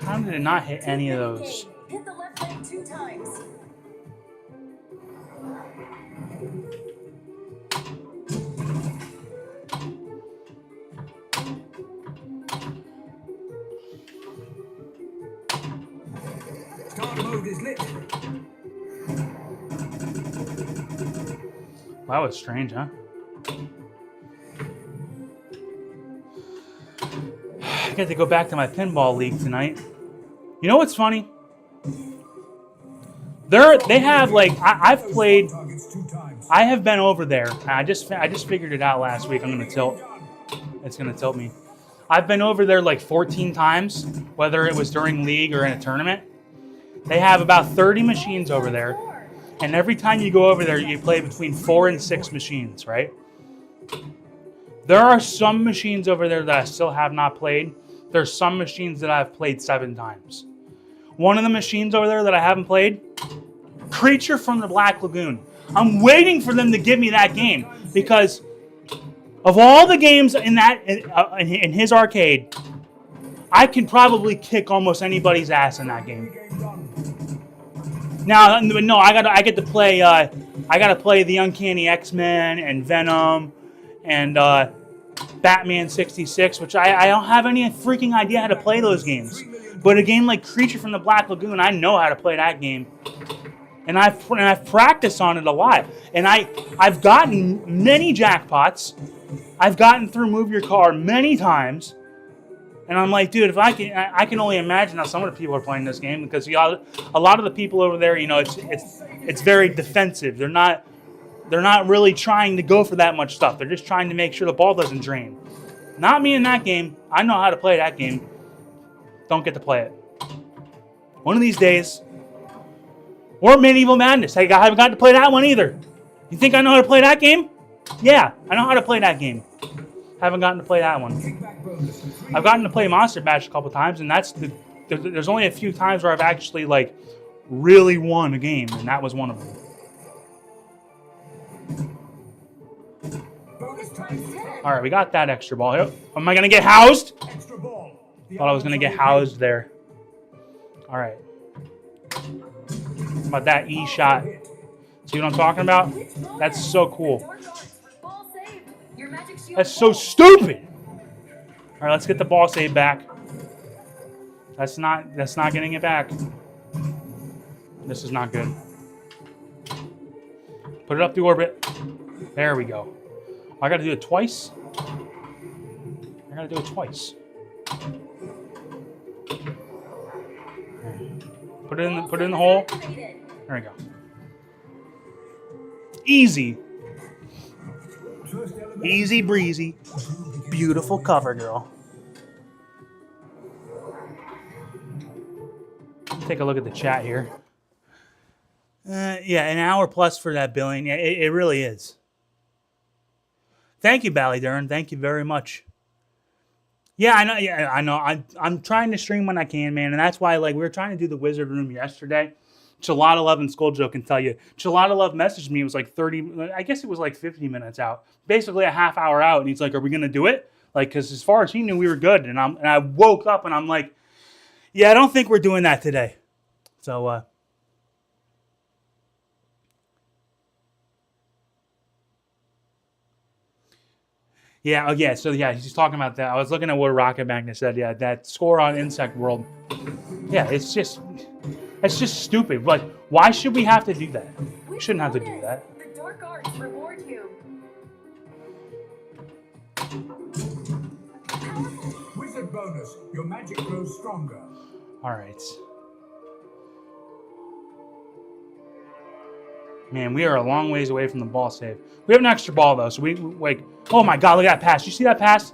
How did it not hit any of those? Hit the left leg 2 times. Start mode is lit. That was strange, huh? I get to go back to my pinball league tonight. You know what's funny? They have like I've played. I have been over there. I just figured it out last week. I'm gonna tilt. It's gonna tilt me. I've been over there like 14 times, whether it was during league or in a tournament. They have about 30 machines over there, and every time you go over there, you play between 4 and 6 machines, right? There are some machines over there that I still have not played. There's some machines that I've played 7 times. One of the machines over there that I haven't played, Creature from the Black Lagoon. I'm waiting for them to give me that game because of all the games in his arcade, I can probably kick almost anybody's ass in that game. Now, no, I get to play. I gotta play the Uncanny X-Men and Venom and Batman 66, which I don't have any freaking idea how to play those games. But a game like Creature from the Black Lagoon, I know how to play that game, and I've practiced on it a lot. And I've gotten many jackpots. I've gotten through Move Your Car many times. And I'm like, dude, if I can only imagine how some of the people are playing this game because a lot of the people over there, you know, it's very defensive. They're not really trying to go for that much stuff. They're just trying to make sure the ball doesn't drain. Not me in that game. I know how to play that game. Don't get to play it. One of these days, or Medieval Madness. I haven't got to play that one either. You think I know how to play that game? Yeah, I know how to play that game. Haven't gotten to play that one. I've gotten to play Monster Bash a couple times, and there's only a few times where I've actually like really won a game, and that was one of them. All right, we got that extra ball. Am I gonna get housed? Thought I was gonna get housed there. All right. How about that E shot? See what I'm talking about? That's so cool. That's so stupid. All right, let's get the ball save back. That's not getting it back. This is not good. Put it up the orbit. There we go. I got to do it twice. I got to do it twice. Put it in the hole. There we go. Easy. Easy breezy. Beautiful cover, girl. Take a look at the chat here. Yeah, an hour plus for that billing. Yeah, it really is. Thank you, Ballydurn. Thank you very much. Yeah, I know. Yeah, I know. I'm trying to stream when I can, man, and that's why like we were trying to do the Wizard Room yesterday. Chalada Love and Skull Joe can tell you. Chalada Love messaged me. It was like 30. I guess it was like 50 minutes out, basically a half hour out, and he's like, "Are we gonna do it?" Like, because as far as he knew, we were good. And I woke up and I'm like, "Yeah, I don't think we're doing that today." So. Yeah, oh yeah, so yeah, he's talking about that. I was looking at what Rocket Magnet said. Yeah, that score on Insect World. Yeah, it's just stupid. Like, why should we have to do that? We shouldn't have to do that. The dark arts reward you. Wizard bonus. Your magic grows stronger. All right. Man, we are a long ways away from the ball save. We have an extra ball, though, so we, like... Oh, my God, look at that pass. You see that pass?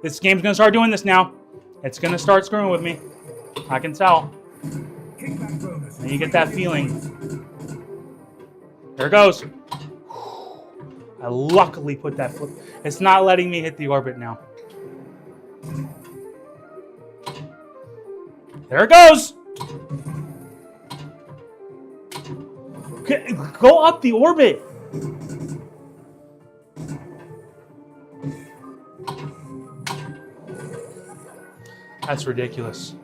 This game's going to start doing this now. It's going to start screwing with me. I can tell. And you get that feeling. There it goes. I luckily put that foot... It's not letting me hit the orbit now. There it goes! Go up the orbit! That's ridiculous.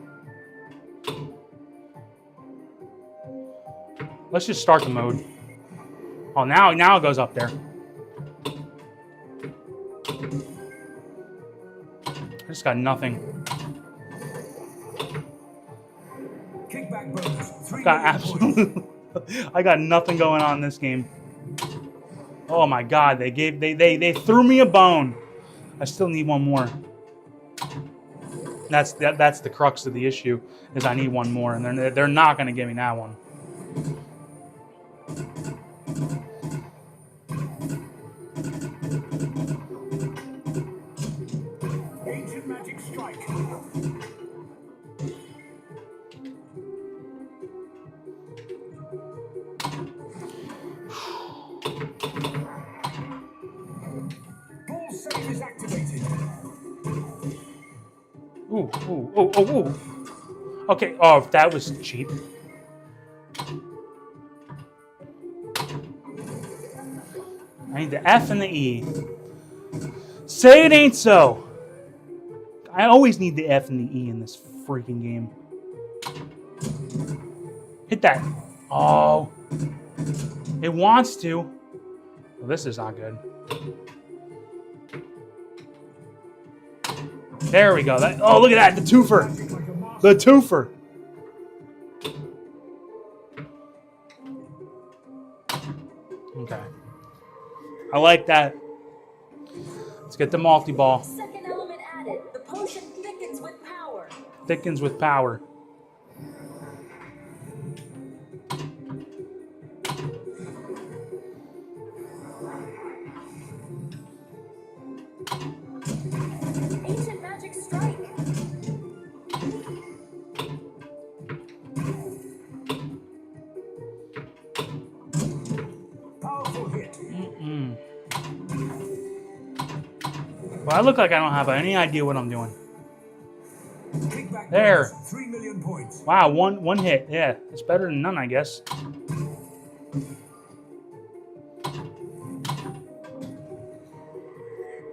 Let's just start the mode. Oh, now it goes up there. I just got nothing. Kickback bonus. I got absolutely... I got nothing going on in this game. Oh my God, they threw me a bone. I still need one more. That's the crux of the issue, is I need one more, and they're not going to give me that one. Ancient magic strike. Ball save is activated. Ooh. Okay, oh, that was cheap. I need the F and the E. Say it ain't so. I always need the F and the E in this freaking game. Hit that. Oh. It wants to. Well, this is not good. There we go. Oh, look at that. The twofer. The twofer. Okay. I like that. Let's get the multi-ball. Second element added. The potion thickens with power. Thickens with power. Ancient magic strike. Powerful hit. Well, I look like I don't have any idea what I'm doing. Kickback There. bonus. 3 million points. Wow, one hit. Yeah, it's better than none, I guess.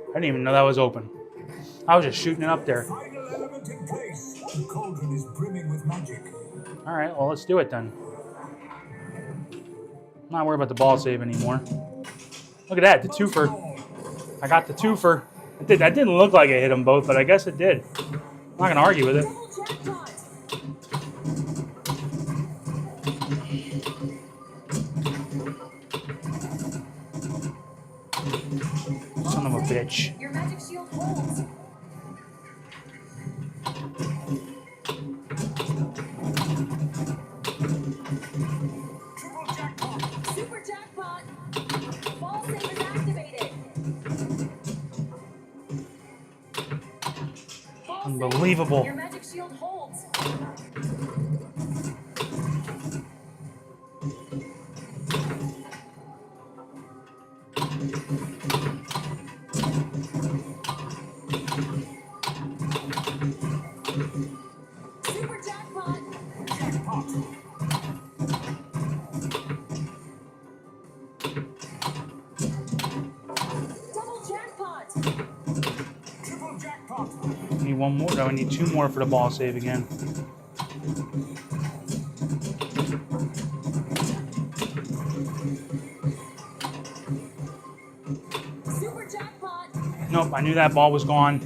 I didn't even know that was open. I was just shooting it up there. Final element in place. The cauldron is brimming with magic. All right, well, let's do it then. I'm not worried about the ball save anymore. Look at that, the twofer. I got the twofer. That didn't look like it hit them both, but I guess it did. I'm not going to argue with it. Double jackpot. Son of a bitch. Your magic shield holds. Triple jackpot. Super jackpot. Ball save is activated. Ball save. Unbelievable. Your magic shield holds. jackpot. I need one more. No, I need two more for the ball save again. Super jackpot. Nope, I knew that ball was gone.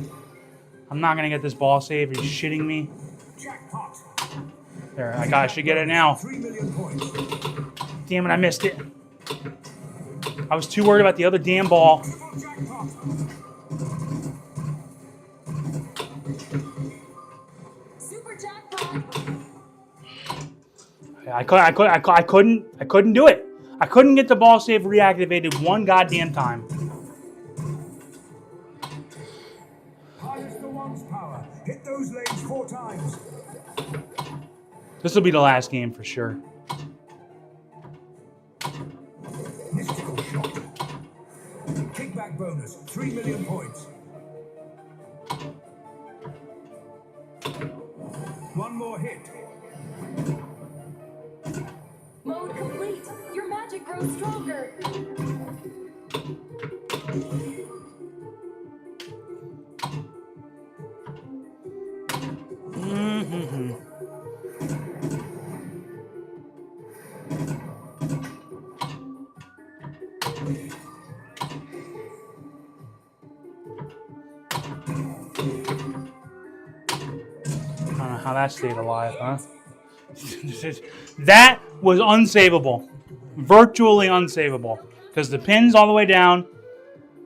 I'm not gonna get this ball save. Are you shitting me? Jackpot. There, I should get it now. 3 million points. Damn it, I missed it. I was too worried about the other damn ball. Triple jackpot. Super jackpot. I couldn't do it. I couldn't get the ball save reactivated one goddamn time. Harness the one's power. Hit those lanes 4 times. This will be the last game for sure. Mystical shot. Kickback bonus. 3 million points. One more hit. Mode complete. Your magic grows stronger. I don't know how that stayed alive, huh? That was unsavable. Virtually unsavable. Because the pin's all the way down,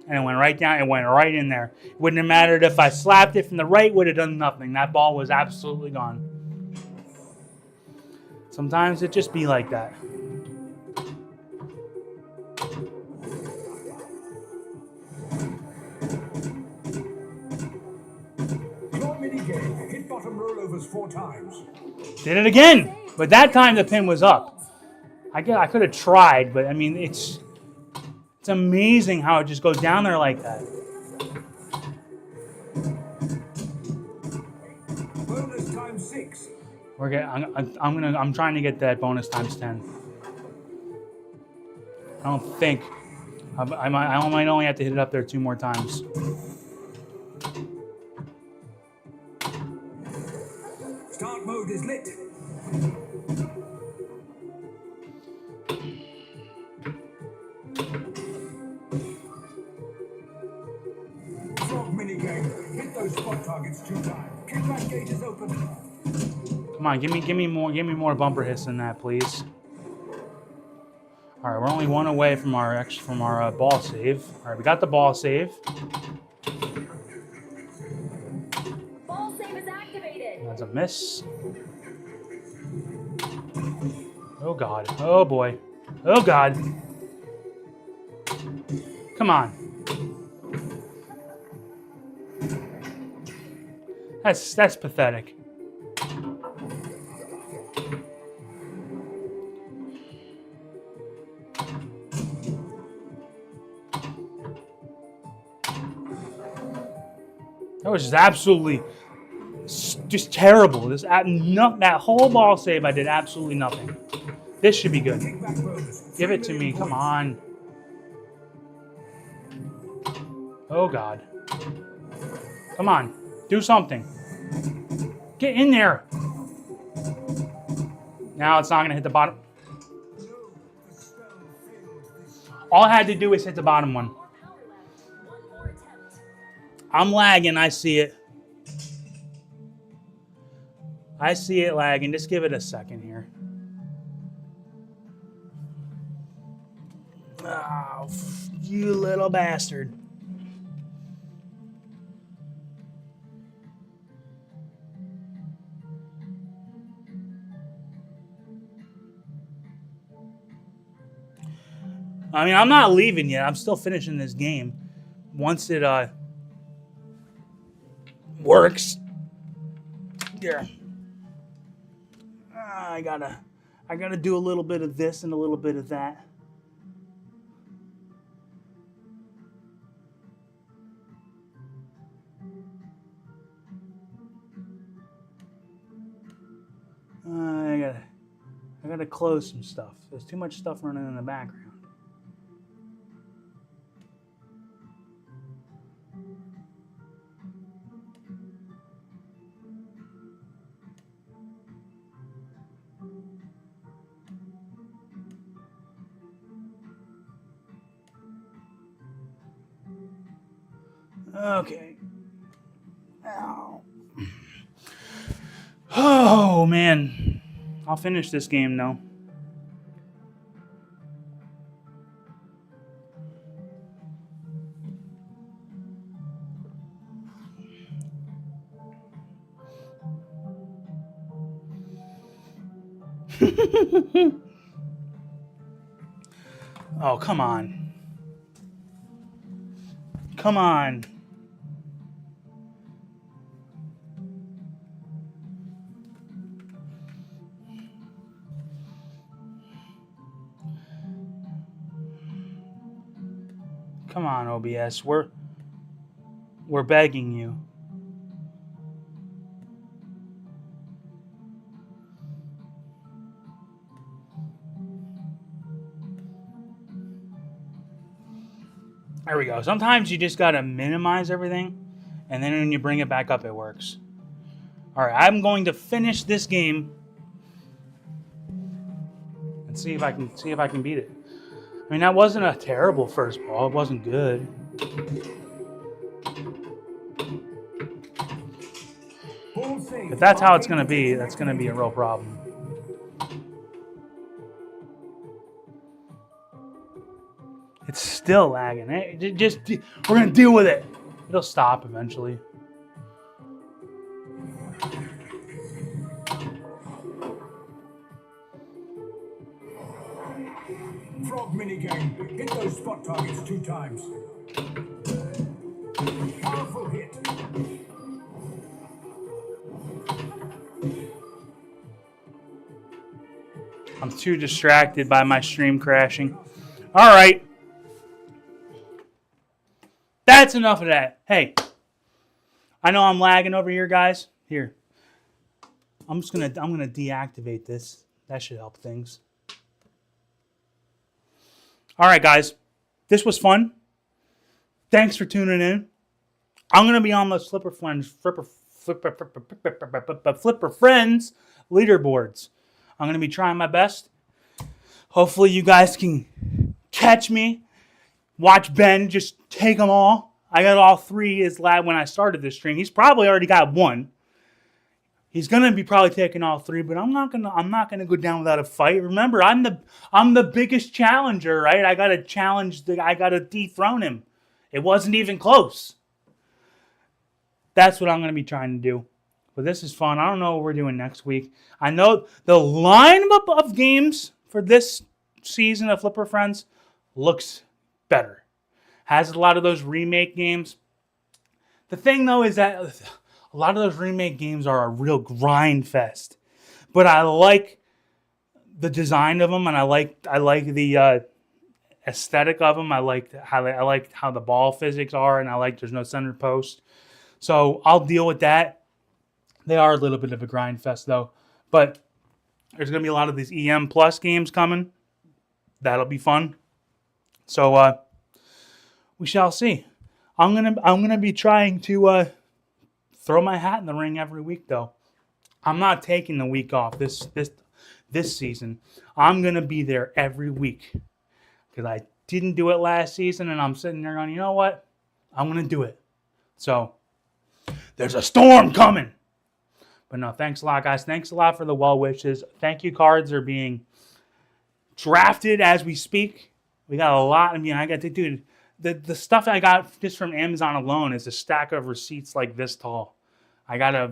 and it went right down, it went right in there. It wouldn't have mattered if I slapped it from the right, would have done nothing. That ball was absolutely gone. Sometimes it just be like that. Your minigame. Hit bottom rollovers 4 times. Did it again, but that time the pin was up. I could have tried, but I mean, it's amazing how it just goes down there like that. Bonus times 6. I'm trying to get that bonus times 10. I don't think I might only have to hit it up there 2 more times. Start mode is lit. Frog minigame. Hit those spot targets 2 times. Kickback gate is open. Come on, give me more bumper hits than that, please. All right, we're only 1 away from our ball save. All right, we got the ball save. Ball save is activated. That's a miss. Oh God. Oh boy. Oh God. Come on. That's pathetic. That was just absolutely just terrible. That whole ball save, I did absolutely nothing. This should be good. Kickback bonus. Give it to me. Come on. Oh, God. Come on. Do something. Get in there. Now it's not going to hit the bottom. All I had to do is hit the bottom one. More power left. One more attempt. I'm lagging. I see it. I see it lagging. Just give it a second here. Oh, you little bastard. I mean, I'm not leaving yet. I'm still finishing this game. Once it works. There. I gotta do a little bit of this and a little bit of that. I gotta close some stuff. There's too much stuff running in the background. Okay. Ow. Oh, man. I'll finish this game, though. Oh, come on. Come on. Come on, OBS. We're begging you. There we go. Sometimes you just gotta minimize everything, and then when you bring it back up, it works. All right, I'm going to finish this game and see if I can beat it. I mean, that wasn't a terrible first ball. It wasn't good. If that's how it's gonna be, that's gonna be a real problem. It's still lagging. We're gonna deal with it. It'll stop eventually. Frog minigame. Hit those spot targets 2 times. Powerful hit. I'm too distracted by my stream crashing. All right. That's enough of that. Hey, I know I'm lagging over here, guys. Here. I'm gonna deactivate this. That should help things. All right, guys. This was fun. Thanks for tuning in. I'm gonna be on the Flipper Friends leaderboards. I'm gonna be trying my best. Hopefully, you guys can catch me. Watch Ben just take them all. I got all 3 as lad when I started this stream. He's probably already got 1. He's gonna be probably taking all 3, but I'm not gonna go down without a fight. Remember, I'm the biggest challenger, right? I gotta I gotta dethrone him. It wasn't even close. That's what I'm gonna be trying to do. But this is fun. I don't know what we're doing next week. I know the lineup of games for this season of Flipper Friends looks better. Has a lot of those remake games. The thing, though, is that a lot of those remake games are a real grind fest. But I like the design of them, and I like the aesthetic of them. I like how the ball physics are, and I like there's no center post. So I'll deal with that. They are a little bit of a grind fest, though. But there's going to be a lot of these EM Plus games coming. That'll be fun. So we shall see. I'm gonna be trying to throw my hat in the ring every week, though. I'm not taking the week off this season. I'm gonna be there every week because I didn't do it last season, and I'm sitting there going, you know what? I'm gonna do it. So there's a storm coming. But no, thanks a lot, guys. Thanks a lot for the well wishes. Thank you cards are being drafted as we speak. We got a lot. I mean, I got to do the stuff I got just from Amazon alone is a stack of receipts like this tall. We got a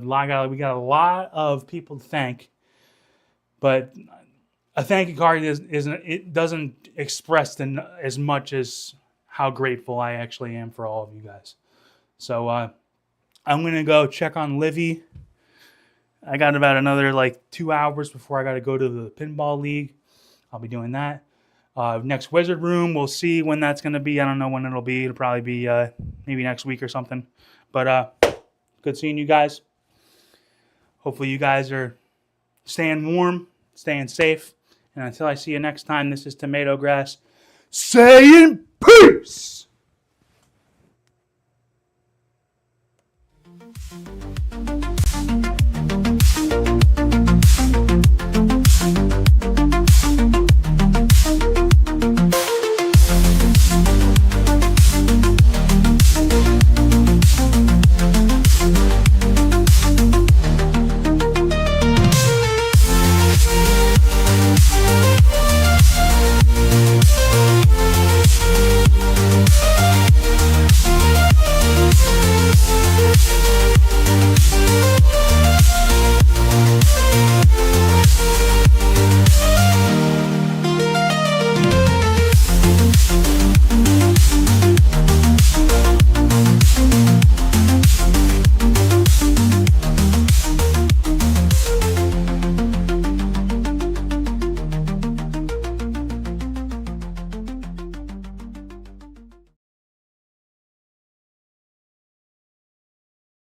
lot of people to thank, but a thank you card doesn't express as much as how grateful I actually am for all of you guys. So I'm gonna go check on Livy. I got about another 2 hours before I got to go to the Pinball League. I'll be doing that. Next Wizard Room, we'll see when that's going to be. I don't know when it'll be. It'll probably be maybe next week or something. But good seeing you guys. Hopefully you guys are staying warm, staying safe. And until I see you next time, this is Tomato Grass saying peace.